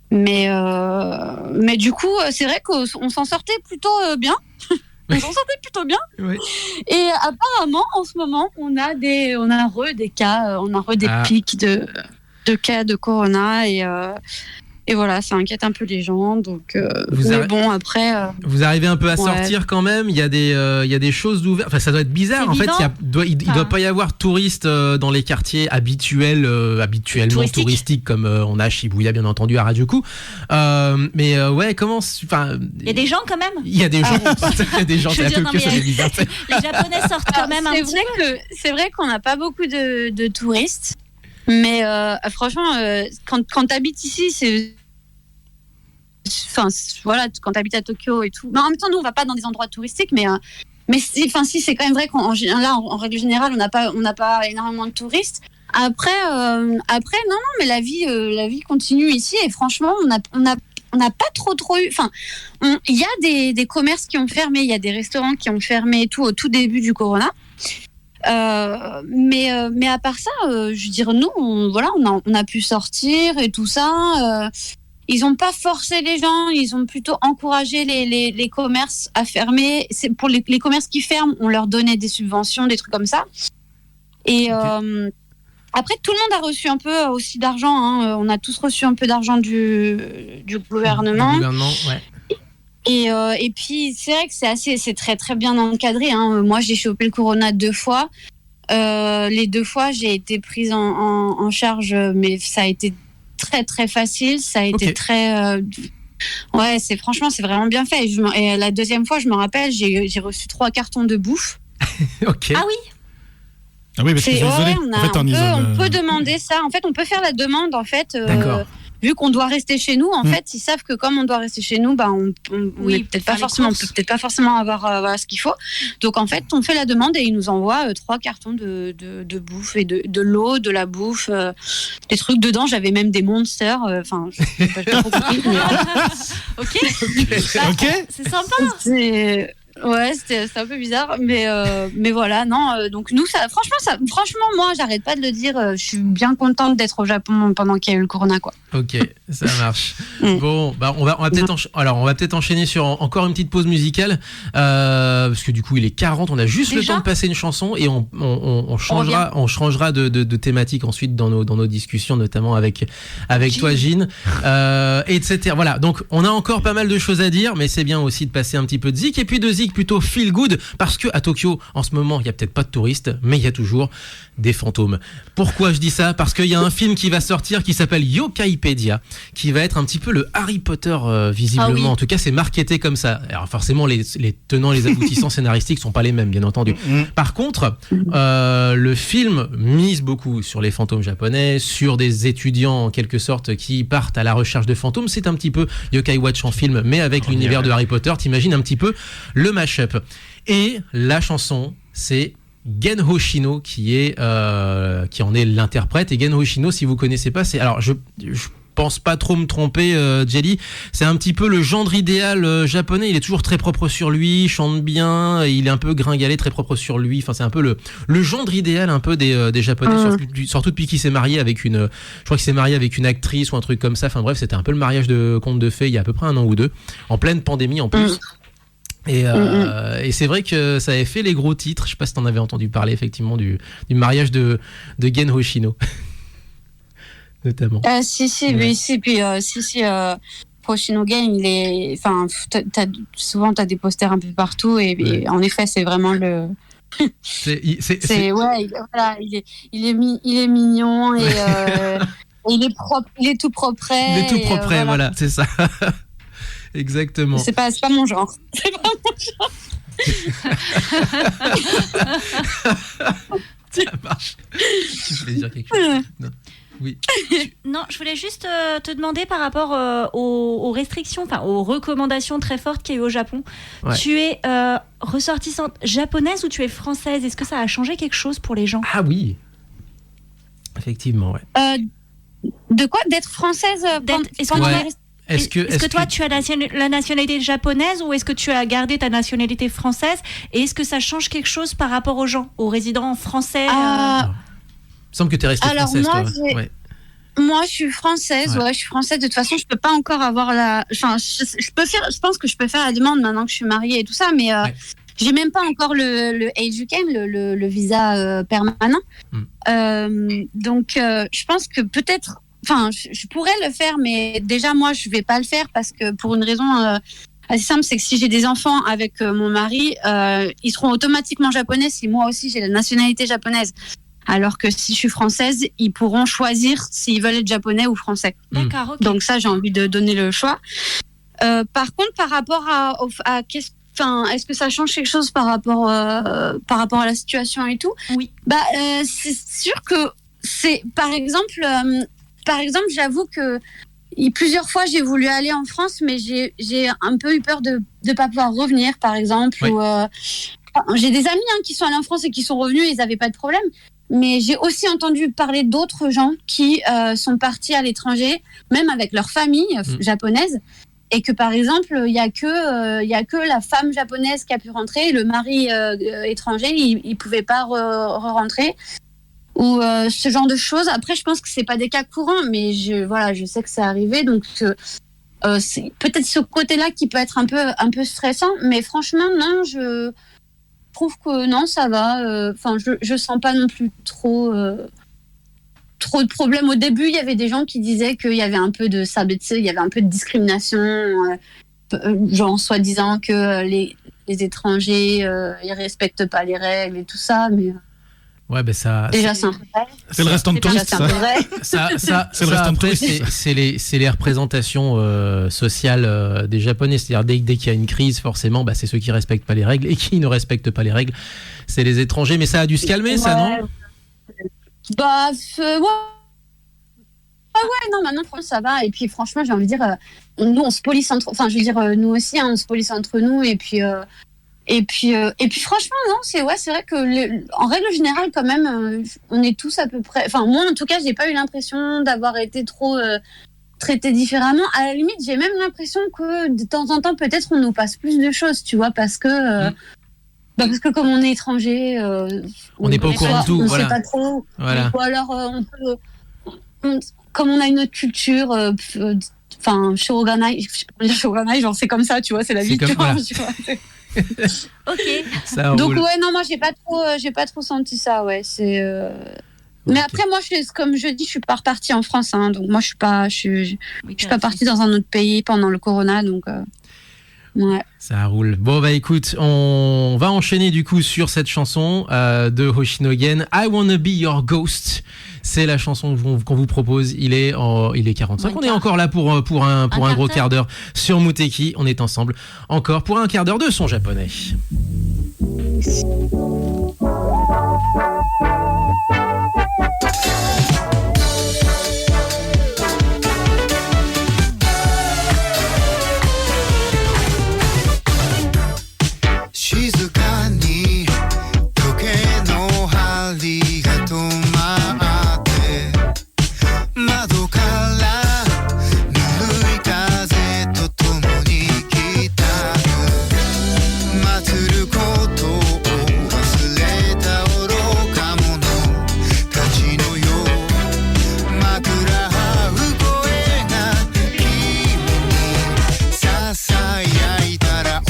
Mais du coup, c'est vrai qu'on s'en sortait plutôt bien. On s'en sortait plutôt bien. Ouais. Et apparemment, en ce moment, on a des cas, on a des pics de cas de corona et voilà, ça inquiète un peu les gens. Donc, mais bon, après. Vous arrivez un peu à Ouais. sortir quand même. Il y a des choses d'ouvert. Enfin, ça doit être bizarre. C'est En fait, vivant. il doit pas y avoir de touristes dans les quartiers habituellement touristiques comme on a à Shibuya, bien entendu, à Harajuku. Mais ouais, comment. Enfin, Il y a des gens quand même. il y a des gens. Il y a des gens. Je C'est veux à dire, non, Tokyo, mais- ça fait bizarre. Les Japonais sortent quand même un c'est petit vrai c'est vrai qu'on n'a pas beaucoup de touristes, mais franchement, quand t'habites ici, voilà, quand t'habites à Tokyo et tout. Mais en même temps, nous, on va pas dans des endroits touristiques, mais si, c'est quand même vrai qu'en en règle générale, on n'a pas énormément de touristes. Après, non, mais la vie continue ici et franchement, on n'a pas trop eu. Enfin, il y a des commerces qui ont fermé, il y a des restaurants qui ont fermé et tout au tout début du corona. Mais à part ça, je veux dire, nous, on a pu sortir et tout ça. Ils n'ont pas forcé les gens, ils ont plutôt encouragé les commerces à fermer. C'est pour les commerces qui ferment, on leur donnait des subventions, des trucs comme ça. Et après, tout le monde a reçu un peu aussi d'argent. Hein. On a tous reçu un peu d'argent du gouvernement. Du gouvernement, ouais. Et puis c'est vrai que c'est très très bien encadré. Hein. Moi, j'ai chopé le corona 2 fois. Les 2 fois, j'ai été prise en charge, mais ça a été très très facile. Ça a été très ouais, franchement, c'est vraiment bien fait. Et la 2e fois, je me rappelle, j'ai reçu 3 cartons de bouffe. Ok. Ah oui. Ah oui, parce que on peut demander ça. En fait, on peut faire la demande. En fait, D'accord. Vu qu'on doit rester chez nous, en fait, ils savent que comme on doit rester chez nous, bah, on peut peut-être pas forcément avoir ce qu'il faut. Donc, en fait, on fait la demande et ils nous envoient 3 cartons de bouffe et de l'eau, de la bouffe, des trucs dedans. J'avais même des monsters. Enfin, j'ai pas trop compris. Ok. Ok. C'est sympa. Ouais, c'est un peu bizarre, mais voilà, non. Donc nous, franchement, moi, j'arrête pas de le dire. Je suis bien contente d'être au Japon pendant qu'il y a eu le corona, quoi. Ok, ça marche. Bon, bah on va peut-être enchaîner sur encore une petite pause musicale parce que du coup il est 40, on a juste le temps de passer une chanson et on changera de thématique ensuite dans nos discussions, notamment avec toi, Jean, etc. Voilà, donc on a encore pas mal de choses à dire, mais c'est bien aussi de passer un petit peu de zik et puis de zik plutôt feel good parce que à Tokyo en ce moment il y a peut-être pas de touristes, mais il y a toujours des fantômes. Pourquoi je dis ça? Parce qu'il y a un film qui va sortir qui s'appelle Yokaipedia, qui va être un petit peu le Harry Potter visiblement. Ah oui. En tout cas, c'est marketé comme ça. Alors forcément, les tenants et les aboutissants scénaristiques sont pas les mêmes, bien entendu. Par contre, le film mise beaucoup sur les fantômes japonais, sur des étudiants en quelque sorte qui partent à la recherche de fantômes. C'est un petit peu Yokai Watch en film, mais avec l'univers de Harry Potter. T'imagines un petit peu le mash-up. Et la chanson, c'est Gen Hoshino qui en est l'interprète. Et Gen Hoshino, si vous connaissez pas, c'est, alors je pense pas trop me tromper, Jelly, c'est un petit peu le gendre idéal japonais. Il est toujours très propre sur lui, chante bien, il est un peu gringalé, très propre sur lui. Enfin, c'est un peu le gendre idéal un peu des japonais, surtout depuis qu'il s'est marié avec je crois qu'il s'est marié avec une actrice ou un truc comme ça. Enfin bref, c'était un peu le mariage de conte de fées il y a à peu près 1 an ou 2, en pleine pandémie en plus. Et c'est vrai que ça avait fait les gros titres. Je sais pas si t'en avais entendu parler effectivement du mariage de Gen Hoshino. Notamment. Si, puis Hoshino Gen, il est, enfin, souvent t'as des posters un peu partout et en effet, c'est vraiment le. Il est mignon et il est propre, il est tout propre. Il est tout propre, voilà, c'est ça. Exactement. C'est pas mon genre. C'est pas mon genre. Ça marche. Tu voulais dire quelque chose? Non. Oui. Non, je voulais juste te demander par rapport aux restrictions, enfin aux recommandations très fortes qu'il y a eu au Japon. Ouais. Tu es ressortissante japonaise ou tu es française? Est-ce que ça a changé quelque chose pour les gens? Ah oui. Effectivement, ouais. De quoi? D'être française Est-ce que toi, tu as la nationalité japonaise ou est-ce que tu as gardé ta nationalité française? Et est-ce que ça change quelque chose par rapport aux gens, aux résidents français? Il semble que tu es restée française, toi. Moi, je suis française. Ouais, je suis française. De toute façon, je peux pas encore avoir Enfin, je pense que je peux faire la demande maintenant que je suis mariée et tout ça, mais j'ai même pas encore le Eijuken, le visa permanent. Donc, je pense que peut-être. Enfin, je pourrais le faire, mais déjà, moi, je vais pas le faire parce que pour une raison assez simple, c'est que si j'ai des enfants avec mon mari, ils seront automatiquement japonais si moi aussi j'ai la nationalité japonaise. Alors que si je suis française, ils pourront choisir s'ils veulent être japonais ou français. D'accord, ok. Donc ça, j'ai envie de donner le choix. Par contre, par rapport à est-ce que ça change quelque chose par rapport à la situation et tout? Oui. C'est sûr que c'est, par exemple, j'avoue que plusieurs fois j'ai voulu aller en France, mais j'ai un peu eu peur de pas pouvoir revenir, par exemple. Oui. J'ai des amis qui sont allés en France et qui sont revenus, ils n'avaient pas de problème. Mais j'ai aussi entendu parler d'autres gens qui sont partis à l'étranger, même avec leur famille japonaise, et que par exemple il y a que la femme japonaise qui a pu rentrer, et le mari étranger il pouvait pas rentrer. Ou ce genre de choses. Après, je pense que c'est pas des cas courants, mais je sais que c'est arrivé, donc c'est peut-être ce côté-là qui peut être un peu stressant, mais franchement, non, je trouve que non, ça va. Enfin, je sens pas non plus trop de problèmes. Au début, il y avait des gens qui disaient qu'il y avait un peu de sabetsu, il y avait un peu de discrimination. genre soi-disant que les étrangers ils respectent pas les règles et tout ça, mais Ouais, ben ça. déjà c'est un peu vrai. C'est le restant de c'est pas- touristes, C'est un ça. peu vrai. C'est le restant de après, touristes. c'est les représentations sociales des Japonais. C'est-à-dire dès qu'il y a une crise, forcément, bah, c'est ceux qui respectent pas les règles et qui ne respectent pas les règles, c'est les étrangers. Mais ça a dû se calmer, ça, non? Bah, ouais. Ouais, non, maintenant, franchement, ça va. Et puis, franchement, j'ai envie de dire, nous, on se police entre. Enfin, je veux dire, nous aussi, hein, on se police entre nous. Et puis, franchement, non, c'est vrai que, en règle générale, quand même, on est tous à peu près. Enfin, moi, en tout cas, j'ai pas eu l'impression d'avoir été trop traités différemment. À la limite, j'ai même l'impression que, de temps en temps, peut-être, on nous passe plus de choses, tu vois, parce que. Parce que comme on est étranger, On n'est pas au courant de tout, on voilà. sait pas trop. Voilà. Ou alors comme on a une autre culture, enfin Shogunai, je sais pas comment dire Shogunai, genre c'est comme ça, tu vois, c'est la C'est vie. comme- Tu vois, voilà. tu vois. Ok. Ça Donc roule. ouais, non, moi j'ai pas trop senti ça, ouais. C'est. Mais Ok. après moi, comme je dis, je suis pas repartie en France, hein, donc moi je suis pas partie dans un autre pays pendant le Corona, donc. Ouais. Ça roule. Bon, bah écoute, on va enchaîner du coup sur cette chanson de Hoshinogen, I Wanna Be Your Ghost. C'est la chanson qu'on vous propose. Il est 45. On est encore là pour un gros quart d'heure sur Muteki. On est ensemble encore pour un quart d'heure de son japonais. 静かに時計の針が止まって窓からぬるい風とともに来た祭ることを忘れた愚か者たちのよう枕はう声が君にささやいたらお化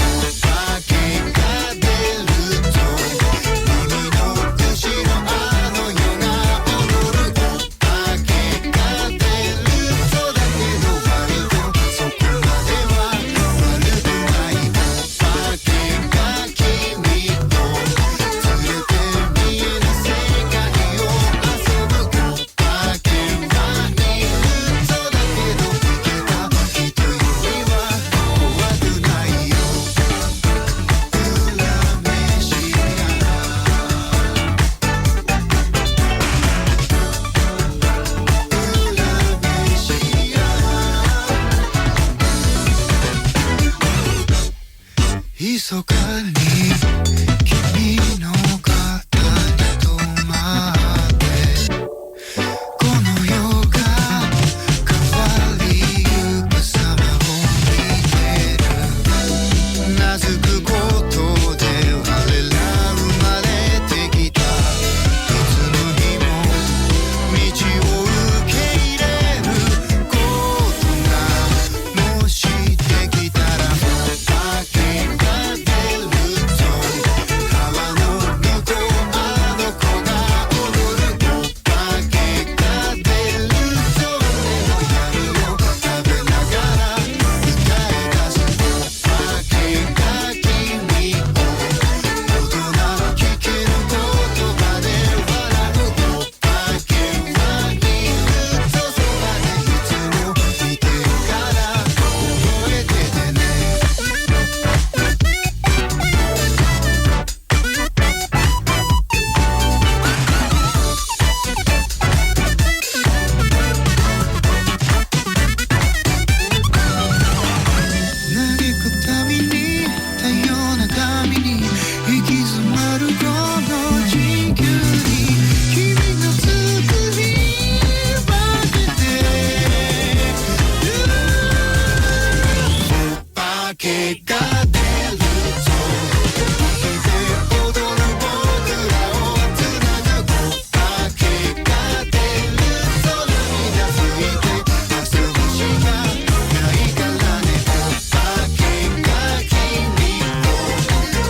けが出るぞ耳の後ろあの世が踊るお化けが出るぞだけど割とそこまでは悪くないお化けが君と連れて見える世界を遊ぶお化けはいるぞだけど生きた人よりは怖くないよ恨めしや密かに君の肩に止まってこの世が変わりゆく様を見てるうなずくことで我ら生まれてきたいつの日も道を受け入れることがもしできたらお化けが出るぞ川の向こうあの子が踊るお化けが出るぞ俺の闇を食べながら歌い出すお化けが君を大人聞ける言葉で笑うお化けはいるぞそばでいつも見てるから覚えててね嘆くたびに多様な髪に行き詰まるこの地球に君の作り分けてお化けが出るぞ生きて踊る僕らをつなぐお化けが出るぞ涙拭いて遊ぶしかないからねお化けが君を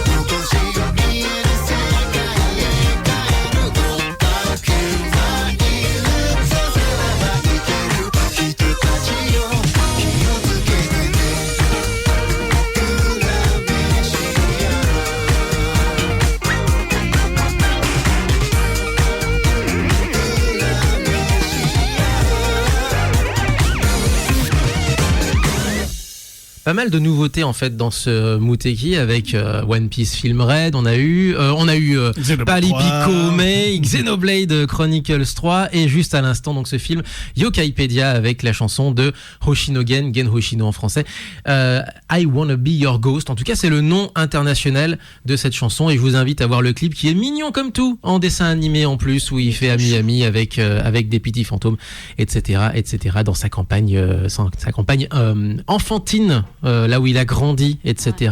残し見える世界へ帰るお化けはいるぞそれは生きる人たちよ気をつけてね pas mal de nouveautés en fait dans ce Muteki avec One Piece Film Red. On a eu Palipico May, Xenoblade Chronicles 3 et juste à l'instant donc ce film Yokaipédia avec la chanson de Hoshinogen, Gen Hoshino en français, I Wanna Be Your Ghost. En tout cas, c'est le nom international de cette chanson et je vous invite à voir le clip qui est mignon comme tout, en dessin animé en plus, où il fait ami avec des petits fantômes, etc., dans sa campagne enfantine, là où il a grandi, etc.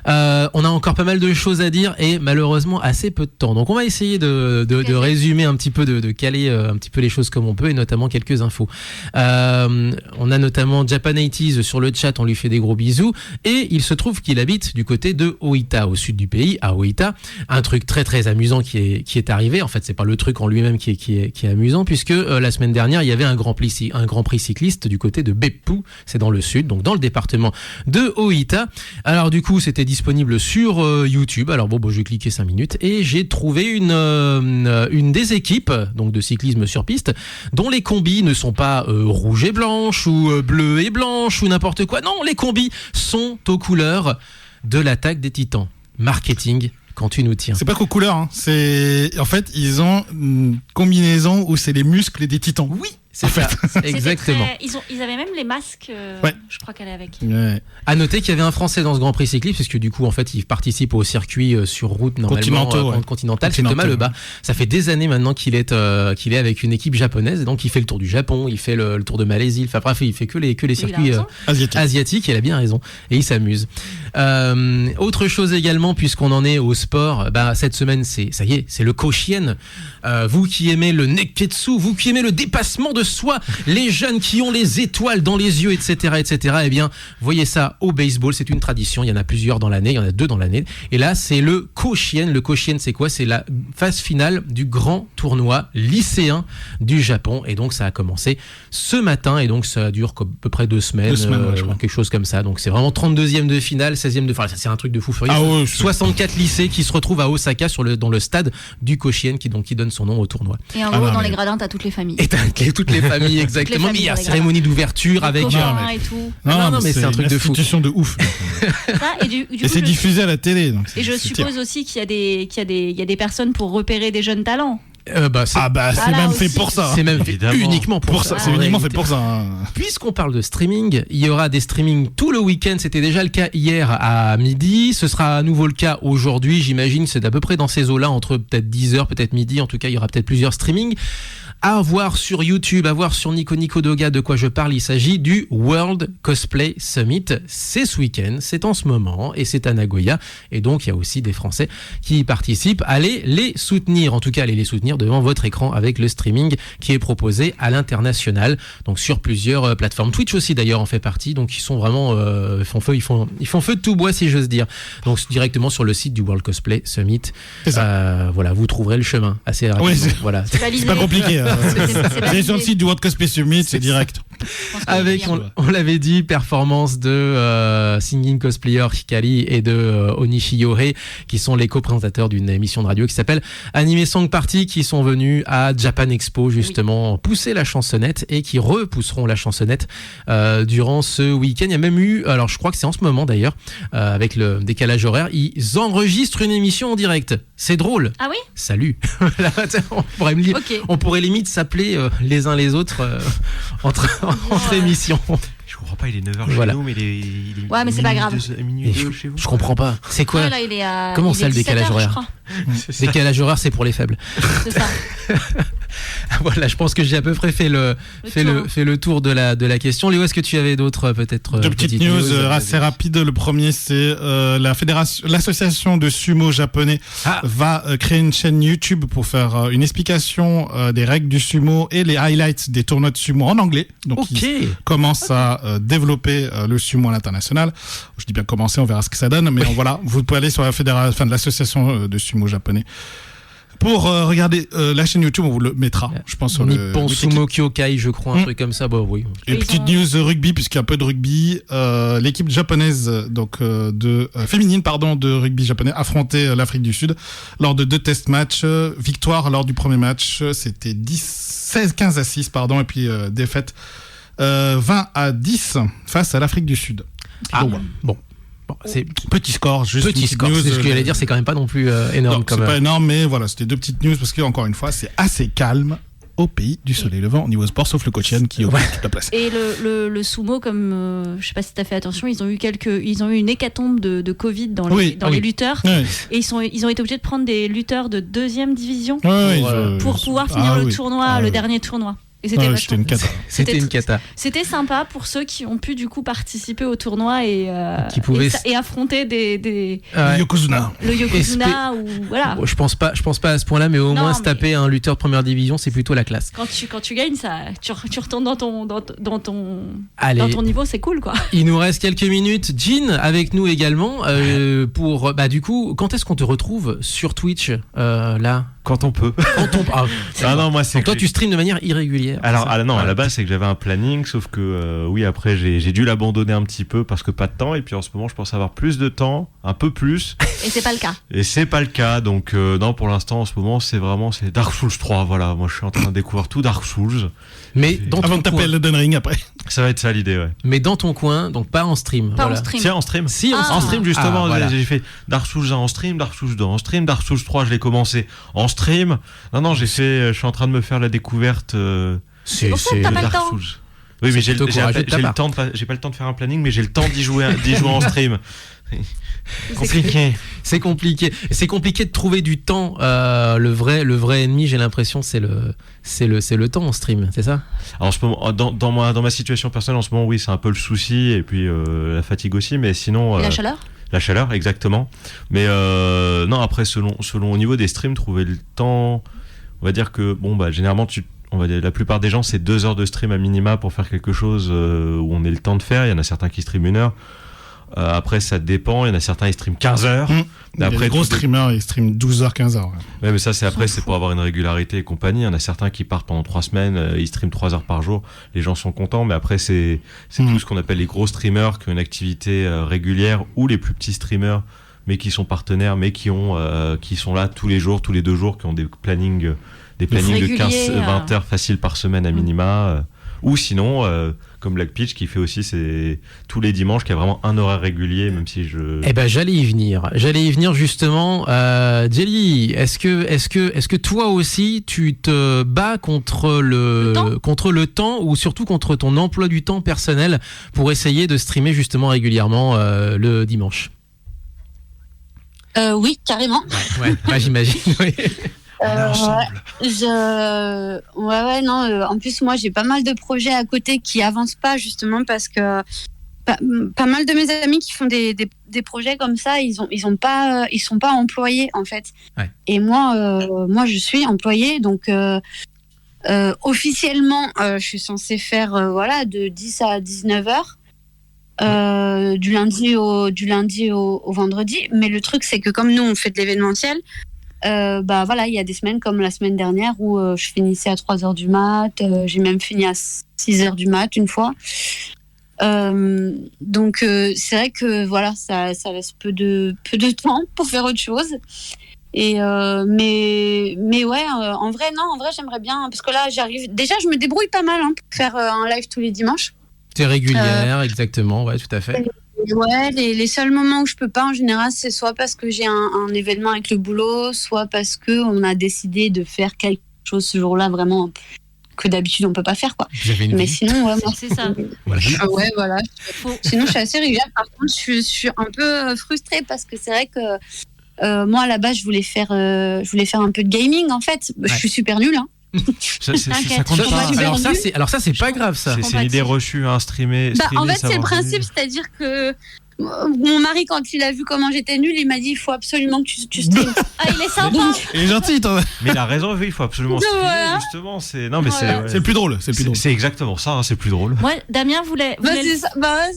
On a encore pas mal de choses à dire et malheureusement assez peu de temps. Donc on va essayer de résumer un petit peu, de caler un petit peu les choses comme on peut et notamment quelques infos. On a notamment Japan 80s sur le chat, on lui fait des gros bisous et il se trouve qu'il habite du côté de Oita, au sud du pays, à Oita. Un truc très très amusant qui est arrivé. En fait, c'est pas le truc en lui-même qui est amusant puisque la semaine dernière il y avait un grand prix cycliste du côté de Beppu, c'est dans le sud, donc dans le département de Oita. Alors du coup c'était disponible sur YouTube. Alors bon, j'ai cliqué 5 minutes et j'ai trouvé une des équipes donc de cyclisme sur piste dont les combis ne sont pas rouges et blanches ou bleues et blanches ou n'importe quoi. Non, les combis sont aux couleurs de l'Attaque des Titans. Marketing quand tu nous tiens. C'est pas qu'aux couleurs, hein. C'est en fait ils ont une combinaison où c'est les muscles des titans. Oui. C'est ça, exactement. Ils avaient même les masques, ouais. Je crois qu'elle est avec. Ouais. À noter qu'il y avait un Français dans ce Grand Prix cycliste, parce que du coup, en fait, il participe au circuit sur route normalement continental. C'est Thomas Lebas. Ça fait des années maintenant qu'il est avec une équipe japonaise, et donc il fait le tour du Japon, il fait le tour de Malaisie. Enfin bref, il fait que les circuits asiatiques. Et il a bien raison. Et il s'amuse. Autre chose également, puisqu'on en est au sport, cette semaine, c'est le Koshien. Vous qui aimez le neketsu, vous qui aimez le dépassement de soi, les jeunes qui ont les étoiles dans les yeux, etc., eh bien, voyez ça au baseball, c'est une tradition, il y en a plusieurs dans l'année, il y en a 2 dans l'année, et là, c'est le Koshien. Le Koshien, c'est quoi? C'est la phase finale du grand tournoi lycéen du Japon, et donc ça a commencé ce matin, et donc ça dure à peu près 2 semaines, je crois, quelque chose comme ça, donc c'est vraiment 32e de finale, 16e de finale, c'est un truc de fou furieux. 64 lycées qui se retrouvent à Osaka dans le stade du Koshien qui donne son nom au tournoi. Et en gros, dans les gradins, t'as toutes les familles. Et t'as toutes les familles, exactement. Mais il y a cérémonie d'ouverture avec. Et tout. Non, mais c'est un truc de fou. C'est une institution de ouf. Et c'est diffusé à la télé. Donc et je suppose aussi qu'il y a des personnes pour repérer des jeunes talents. C'est même fait pour ça. C'est même fait uniquement pour ça. C'est uniquement fait pour ça. Puisqu'on parle de streaming, il y aura des streamings tout le week-end. C'était déjà le cas hier à midi. Ce sera à nouveau le cas aujourd'hui. J'imagine c'est à peu près dans ces eaux-là, entre peut-être 10h, peut-être midi. En tout cas, il y aura peut-être plusieurs streamings. À voir sur YouTube, à voir sur Nico Doga de quoi je parle. Il s'agit du World Cosplay Summit. C'est ce week-end, c'est en ce moment et c'est à Nagoya. Et donc, il y a aussi des Français qui y participent. Allez les soutenir. En tout cas, allez les soutenir devant votre écran avec le streaming qui est proposé à l'international. Donc, sur plusieurs plateformes. Twitch aussi, d'ailleurs, en fait partie. Donc, ils sont vraiment, ils font feu de tout bois, si j'ose dire. Donc, directement sur le site du World Cosplay Summit. Voilà, vous trouverez le chemin assez rapidement. Oui, voilà. C'est pas compliqué. C'est sur le site du World Cosplay Summit, c'est direct. Avec, on l'avait dit, performance de Singing Cosplayer Hikari et de Onishi Yore, qui sont les co-présentateurs d'une émission de radio qui s'appelle Anime Song Party, qui sont venus à Japan Expo justement pousser la chansonnette et qui repousseront la chansonnette durant ce week-end. Il y a même eu, alors je crois que c'est en ce moment d'ailleurs, avec le décalage horaire, ils enregistrent une émission en direct. C'est drôle. Ah oui ? Salut. On pourrait limite s'appeler les uns les autres entre émissions. Je comprends pas, il est 9h chez nous, mais il est ouais, mais c'est pas grave. Minuit chez vous. Je comprends pas. C'est quoi là, il est Comment ça, le décalage horaire? Décalage horaire, c'est pour les faibles. C'est ça. Voilà, je pense que j'ai à peu près fait le tour de la question. Léo, est-ce que tu avais d'autres peut-être deux petites news assez rapides. Le premier, c'est l'association de sumo japonais va créer une chaîne YouTube pour faire une explication des règles du sumo et les highlights des tournois de sumo en anglais. Donc ils commencent à développer le sumo à l'international. Je dis bien commencer, on verra ce que ça donne, mais voilà, vous pouvez aller sur l'association de sumo japonais. Pour regarder la chaîne YouTube, on vous le mettra, je pense, sur Nippon Sumo Kyokai, je crois, un truc comme ça. Bah oui. Et petite news rugby, puisqu'il y a un peu de rugby, l'équipe japonaise, donc féminine, de rugby japonais, affrontait l'Afrique du Sud lors de 2 test matchs. Victoire lors du premier match, c'était 15-6, et puis défaite 20-10 face à l'Afrique du Sud. Donc, voilà. Bon, c'est petit score, juste une petit petite score. news, C'est ce que j'allais dire, c'est quand même pas non plus énorme. Non, comme c'est pas énorme, mais voilà, c'était 2 petites news parce que encore une fois, c'est assez calme au pays du soleil levant au niveau sport, sauf le Kochian qui occupe toute la place. Et le sumo, comme je sais pas si tu as fait attention, ils ont eu une hécatombe de Covid dans les lutteurs. Oui. Et ils ont été obligés de prendre des lutteurs de 2e division Ouais, pour pouvoir finir le tournoi, le dernier tournoi. Et c'était c'était une cata. C'était une cata. C'était sympa pour ceux qui ont pu du coup participer au tournoi et affronter des Yokozuna. le Yokozuna ou voilà. Bon, je pense pas à ce point-là, mais au Non, moins mais- se taper un lutteur de première division, c'est plutôt la classe. Quand tu gagnes ça, tu retournes dans ton Allez, niveau, c'est cool quoi. il nous reste quelques minutes. Jean avec nous également pour du coup, quand est-ce qu'on te retrouve sur Twitch là? Quand on peut. Non, moi c'est. Donc toi, tu streams de manière irrégulière. Alors, c'est ça non, à la base, c'est que j'avais un planning, sauf que, oui, après, j'ai dû l'abandonner un petit peu parce que pas de temps. Et puis en ce moment, je pense avoir plus de temps, un peu plus. Et c'est pas le cas. Et c'est pas le cas. Donc, non, pour l'instant, en ce moment, c'est Dark Souls 3. Voilà, moi, je suis en train de découvrir tout Dark Souls. Mais dans Avant ton de taper coin, Elden Ring après. Ça va être ça l'idée, ouais. mais dans ton coin, donc pas en stream. Pas voilà. en stream. Tiens, en stream. Si, en En stream, justement, Ah, voilà. j'ai fait Dark Souls 1 en stream, Dark Souls 2 en stream, Dark Souls 3, je l'ai commencé en stream. Non, je suis en train de me faire la découverte C'est pour ça que t'as pas le Dark temps. Souls. Oui, mais j'ai plutôt courageux de ta part. j'ai pas le temps de faire un planning, mais j'ai le temps d'y jouer en stream. Compliqué. C'est compliqué. C'est compliqué de trouver du temps. Le vrai ennemi, j'ai l'impression, c'est le temps en stream, c'est ça? Alors, en ce moment, dans ma situation personnelle, en ce moment, oui, c'est un peu le souci, et puis la fatigue aussi, mais sinon. Et la chaleur. La chaleur, exactement. Mais non, après, selon au niveau des streams, trouver le temps, on va dire que, généralement, on va dire, la plupart des gens, c'est 2 heures de stream à minima pour faire quelque chose où on ait le temps de faire. Il y en a certains qui streament 1 heure. Après, ça dépend. Il y en a certains qui streament 15 heures. Après, les gros streamers, ils streament 12h, 15h. Ouais, mais ça, c'est pour avoir une régularité et compagnie. Il y en a certains qui partent pendant 3 semaines, ils streament 3 heures par jour. Les gens sont contents, mais après, c'est tout ce qu'on appelle les gros streamers qui ont une activité régulière, ou les plus petits streamers, mais qui sont partenaires, mais qui sont là tous les jours, tous les 2 jours, qui ont des plannings de 15-20 heures faciles par semaine à minima. Ou sinon, comme Black Peach qui fait aussi tous les dimanches, qui a vraiment un horaire régulier, même si je. Eh ben, j'allais y venir justement. Jelly, est-ce que toi aussi tu te bats contre le temps ou surtout contre ton emploi du temps personnel pour essayer de streamer justement régulièrement le dimanche? Oui, carrément. Ouais, j'imagine. Oui. En plus, moi, j'ai pas mal de projets à côté qui avancent pas, justement, parce que pas mal de mes amis qui font des projets comme ça, ils sont pas employés, en fait. Ouais. Et moi, je suis employée, donc officiellement, je suis censée faire de 10 à 19 heures. Du lundi au vendredi, mais le truc c'est que comme nous on fait de l'événementiel, il y a des semaines comme la semaine dernière où je finissais à 3h du mat, j'ai même fini à 6h du mat une fois. Donc c'est vrai que ça laisse peu de temps pour faire autre chose. Et mais ouais, en vrai j'aimerais bien, parce que là je me débrouille pas mal pour faire un live tous les dimanches. T'es régulière, exactement, ouais, tout à fait. Ouais, les seuls moments où je peux pas, en général, c'est soit parce que j'ai un événement avec le boulot, soit parce que on a décidé de faire quelque chose ce jour-là, vraiment, que d'habitude on peut pas faire, quoi. Mais sinon, ouais, moi, C'est ça. ouais, voilà. Sinon, je suis assez régulière. Par contre, je suis un peu frustrée parce que c'est vrai que moi, à la base, je voulais faire un peu de gaming, en fait. Je suis super nulle, Ça T'inquiète, compte je pas. comprends. Alors ça, c'est pas grave, ça. C'est une idée reçue, streamer. En fait, c'est savoir le principe, c'est-à-dire que mon mari, quand il a vu comment j'étais nulle, il m'a dit il faut absolument que tu streames. Ah, il est sympa. Il est gentil, toi. Mais il a raison, oui, il faut absolument streamer, Voilà. justement. C'est C'est le plus drôle. C'est exactement ça, c'est plus drôle. Moi, Damien voulait. C'est ça.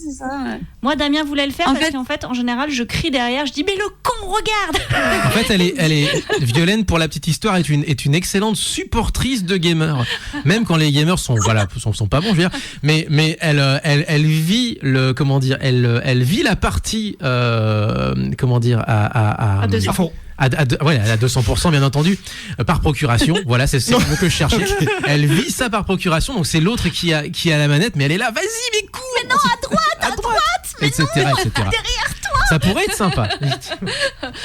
C'est ça. Ouais. Moi, Damien voulait le faire En parce fait- qu'en fait, en général, je crie derrière, je dis mais le con, regarde. En fait, elle est Violaine, pour la petite histoire, est une excellente supportrice de gamers. Même quand les gamers sont pas bons, je veux dire. Mais elle vit elle vit la partie à Ouais, à 200% bien entendu, par procuration. Voilà, c'est le mot que je cherchais. Elle vit ça par procuration, donc c'est l'autre qui a la manette, mais elle est là, vas-y, mais cours. Mais non, à droite, mais etc., non, etc. derrière toi. Ça pourrait être sympa.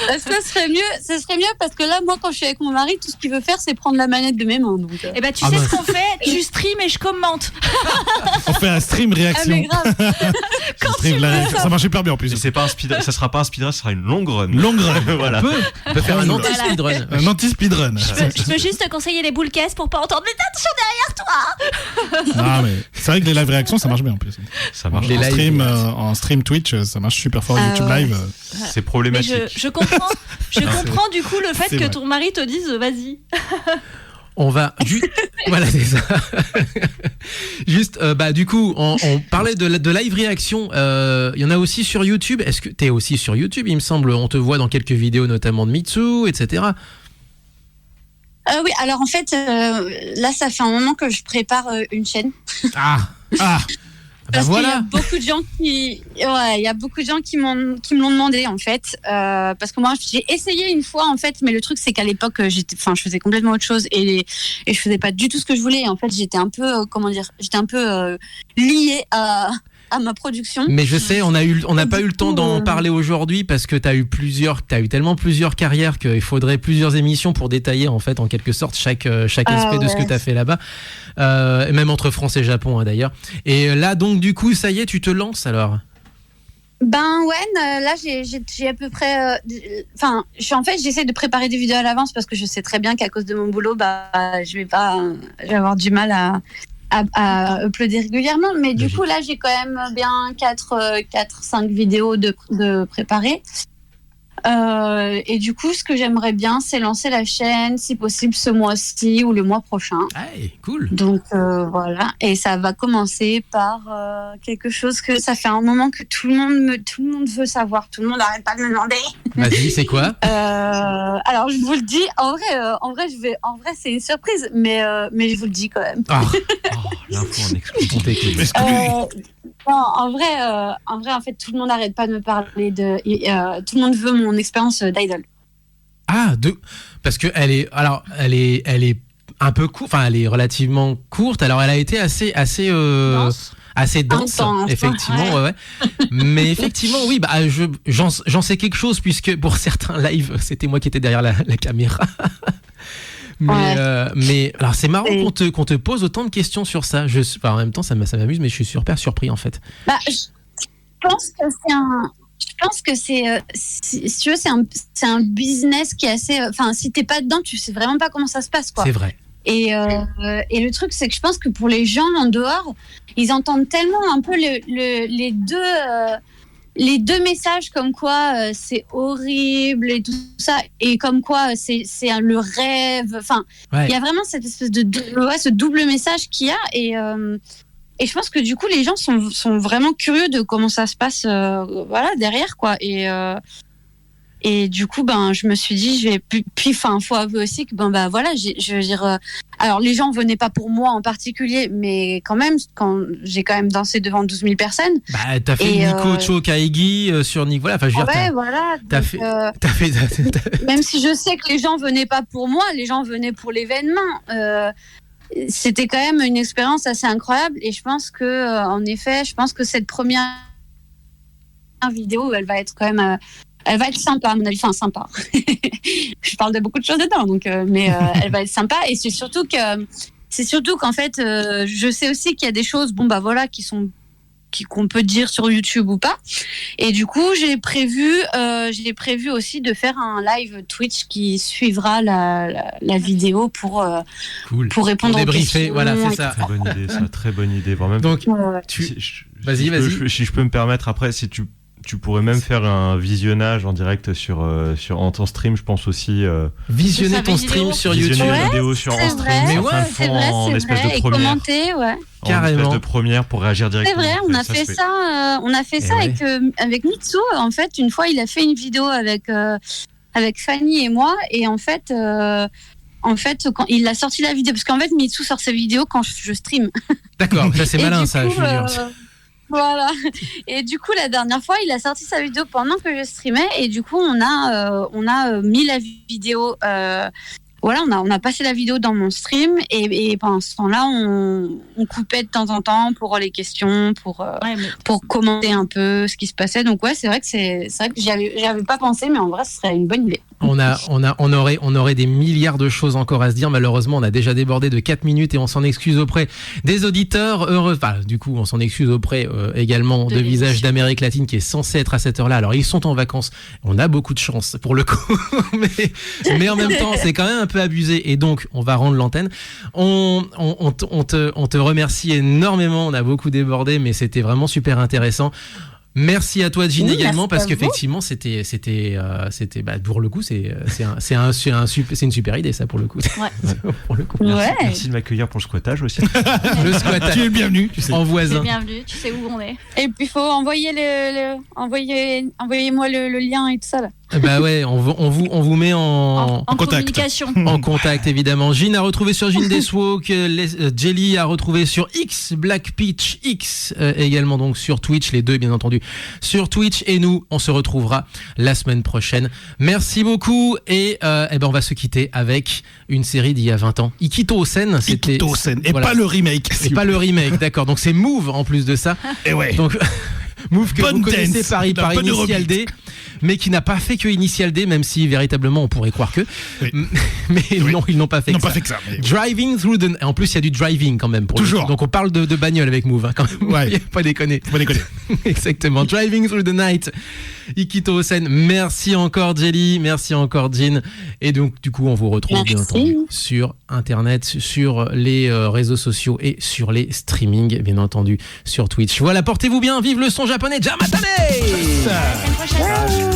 Ce serait mieux parce que là, moi, quand je suis avec mon mari, tout ce qu'il veut faire, c'est prendre la manette de mes mains. Donc, Eh ben, tu Ah sais bah. ce qu'on fait? Tu stream et je commente. On fait un stream ah, réaction. mais grave. Stream la réaction. Ça marche super bien en plus. Et c'est pas un speedrun, ça sera pas un speedrun, ça sera une longue run. Longue run. Voilà. On peut faire un Voilà. anti-speedrun. Un anti-speedrun. Je peux juste te conseiller les boules caisses pour pas entendre mais attention derrière toi. Ah, mais c'est vrai que les live réactions, ça marche bien en plus. Ça marche. Les En live stream, réactions. en stream Twitch, ça marche super fort. Ah YouTube ouais. live. C'est Mais problématique. je comprends du coup le fait C'est que vrai. ton mari te dise vas-y. On va voilà, c'est ça. Juste du coup on parlait de live réaction, il y en a aussi sur YouTube. Est-ce que t'es aussi sur YouTube? Il me semble, on te voit dans quelques vidéos notamment de Mitsu, etc. Oui, alors en fait, là, ça fait un moment que je prépare une chaîne. Parce qu'il y a voilà. beaucoup de gens il y a beaucoup de gens qui me l'ont demandé en fait, parce que moi j'ai essayé une fois en fait, mais le truc c'est qu'à l'époque je faisais complètement autre chose et je faisais pas du tout ce que je voulais. Et en fait, j'étais un peu liée à ma production. Mais je sais, on n'a pas eu le temps d'en parler aujourd'hui parce que t'as eu tellement plusieurs carrières qu'il faudrait plusieurs émissions pour détailler en fait en quelque sorte chaque aspect de ce que t'as fait là-bas, et même entre France et Japon hein, d'ailleurs. Et là donc du coup ça y est, tu te lances alors? Ben ouais, là j'ai à peu près, j'essaie de préparer des vidéos à l'avance parce que je sais très bien qu'à cause de mon boulot, je vais avoir du mal à uploader régulièrement, mais du coup là j'ai quand même bien 4-5 vidéos de préparer. Et du coup, ce que j'aimerais bien, c'est lancer la chaîne, si possible, ce mois-ci ou le mois prochain. Hey, cool. Donc voilà, et ça va commencer par quelque chose que ça fait un moment que tout le monde veut savoir, tout le monde n'arrête pas de me demander. Vas-y, c'est quoi? Alors je vous le dis, en vrai c'est une surprise, mais je vous le dis quand même. Ah, L'info en exclusivité. on t'écoute. Non, en vrai, en fait, tout le monde n'arrête pas de me parler tout le monde veut mon expérience d'idol. Parce que elle est un peu courte, enfin elle est relativement courte. Alors elle a été assez dense, Intense, effectivement, ouais. Mais effectivement, oui, j'en sais quelque chose puisque pour certains lives, c'était moi qui étais derrière la caméra. Mais alors c'est marrant qu'on te pose autant de questions sur ça. En même temps, ça m'amuse, mais je suis super surpris en fait. Je pense que c'est si tu veux, c'est un business qui est assez. Enfin, si t'es pas dedans, tu sais vraiment pas comment ça se passe, quoi. C'est vrai. Et le truc, c'est que je pense que pour les gens en dehors, ils entendent tellement un peu les deux messages comme quoi c'est horrible et tout ça, et comme quoi c'est le rêve. Enfin, il y a vraiment cette espèce de ce double message qu'il y a, et je pense que du coup les gens sont vraiment curieux de comment ça se passe derrière, quoi. Et du coup, je me suis dit, faut avouer aussi que, je veux dire, alors les gens venaient pas pour moi en particulier, mais quand même, quand j'ai quand même dansé devant 12 000 personnes. T'as fait Nico Cho Kaegi sur Nick, voilà, enfin, je veux dire, t'as fait. Même si je sais que les gens venaient pas pour moi, les gens venaient pour l'événement. C'était quand même une expérience assez incroyable, et je pense que, en effet, cette première vidéo, elle va être quand même. Elle va être sympa, à mon avis. Enfin, sympa. Je parle de beaucoup de choses dedans, donc, mais elle va être sympa. Et c'est surtout qu'en fait, je sais aussi qu'il y a des choses, qu'on peut dire sur YouTube ou pas. Et du coup, j'ai prévu aussi de faire un live Twitch qui suivra la vidéo pour répondre aux questions. Voilà, c'est ça. Très bonne idée, c'est une très bonne idée. Même, donc, vas-y. Si je peux me permettre, après, si tu pourrais même faire un visionnage en direct en ton stream, je pense aussi. Visionner ton stream sur YouTube. Visionner une vidéo en stream. Mais ouais, c'est vrai. Et commenter, ouais. Carrément. En espèce de première pour réagir directement. C'est vrai, on a fait ça avec Mitsu. En fait, une fois, il a fait une vidéo avec Fanny et moi, et en fait, quand il a sorti la vidéo, parce qu'en fait, Mitsu sort sa vidéo quand je stream. D'accord, ça c'est malin, du ça, coup, Julien. Voilà. Et du coup, la dernière fois, il a sorti sa vidéo pendant que je streamais. Et du coup, on a mis la vidéo. Voilà, on a passé la vidéo dans mon stream. Et pendant ce temps-là, on coupait de temps en temps pour les questions, pour commenter un peu ce qui se passait. Donc, ouais, c'est vrai que j'y avais pas pensé, mais en vrai, ce serait une bonne idée. On aurait des milliards de choses encore à se dire. Malheureusement, on a déjà débordé de 4 minutes et on s'en excuse auprès des auditeurs heureux. Enfin, du coup, on s'en excuse auprès également de Visage d'Amérique latine qui est censé être à cette heure-là. Alors, ils sont en vacances. On a beaucoup de chance pour le coup. mais en même temps, c'est quand même un peu abusé. Et donc, on va rendre l'antenne. On te remercie énormément. On a beaucoup débordé, mais c'était vraiment super intéressant. Merci à toi, Jean, également, parce qu'effectivement, c'était pour le coup, c'est une super idée, ça, pour le coup. Ouais. Pour le coup. Merci de m'accueillir pour le squattage aussi. Le squattage. Tu es bienvenu, tu sais. En Tu voisin. es bienvenue, tu sais où on est. Et puis, il faut envoyer envoyez-moi le lien et tout ça, là. Bah ouais, on vous met en contact. Communication. en contact, évidemment. Jean a retrouvé sur Jean Deswalk, Jelly a retrouvé sur X, Black Peach X également, donc sur Twitch, les deux bien entendu sur Twitch, et nous on se retrouvera la semaine prochaine. Merci beaucoup, et on va se quitter avec une série d'il y a 20 ans, Ikito-sen, c'était Ikito-sen, et voilà. pas le remake. Et pas le remake, d'accord, donc c'est Move en plus de ça. Et ouais. Donc Move que Bonne vous connaissez dance, par bonne Initial D, mais qui n'a pas fait que Initial D, même si véritablement on pourrait croire que. Oui. Mais Oui. non, ils n'ont pas fait Ils n'ont que pas ça. fait que ça. mais- Driving through the... En plus, il y a du driving quand même. Toujours. Donc on parle de bagnole avec Move, hein, quand même. Ouais. Il y a pas déconner. Faut pas déconner. Exactement. Driving through the night. Ikito-sen. Merci encore, Jelly. Merci encore, Jean. Et donc, du coup, on vous retrouve bien Merci. entendu sur Internet, sur les réseaux sociaux et sur les streamings, bien entendu, sur Twitch. Voilà, portez-vous bien. Vive le son japonais. Jamatane! À la semaine prochaine.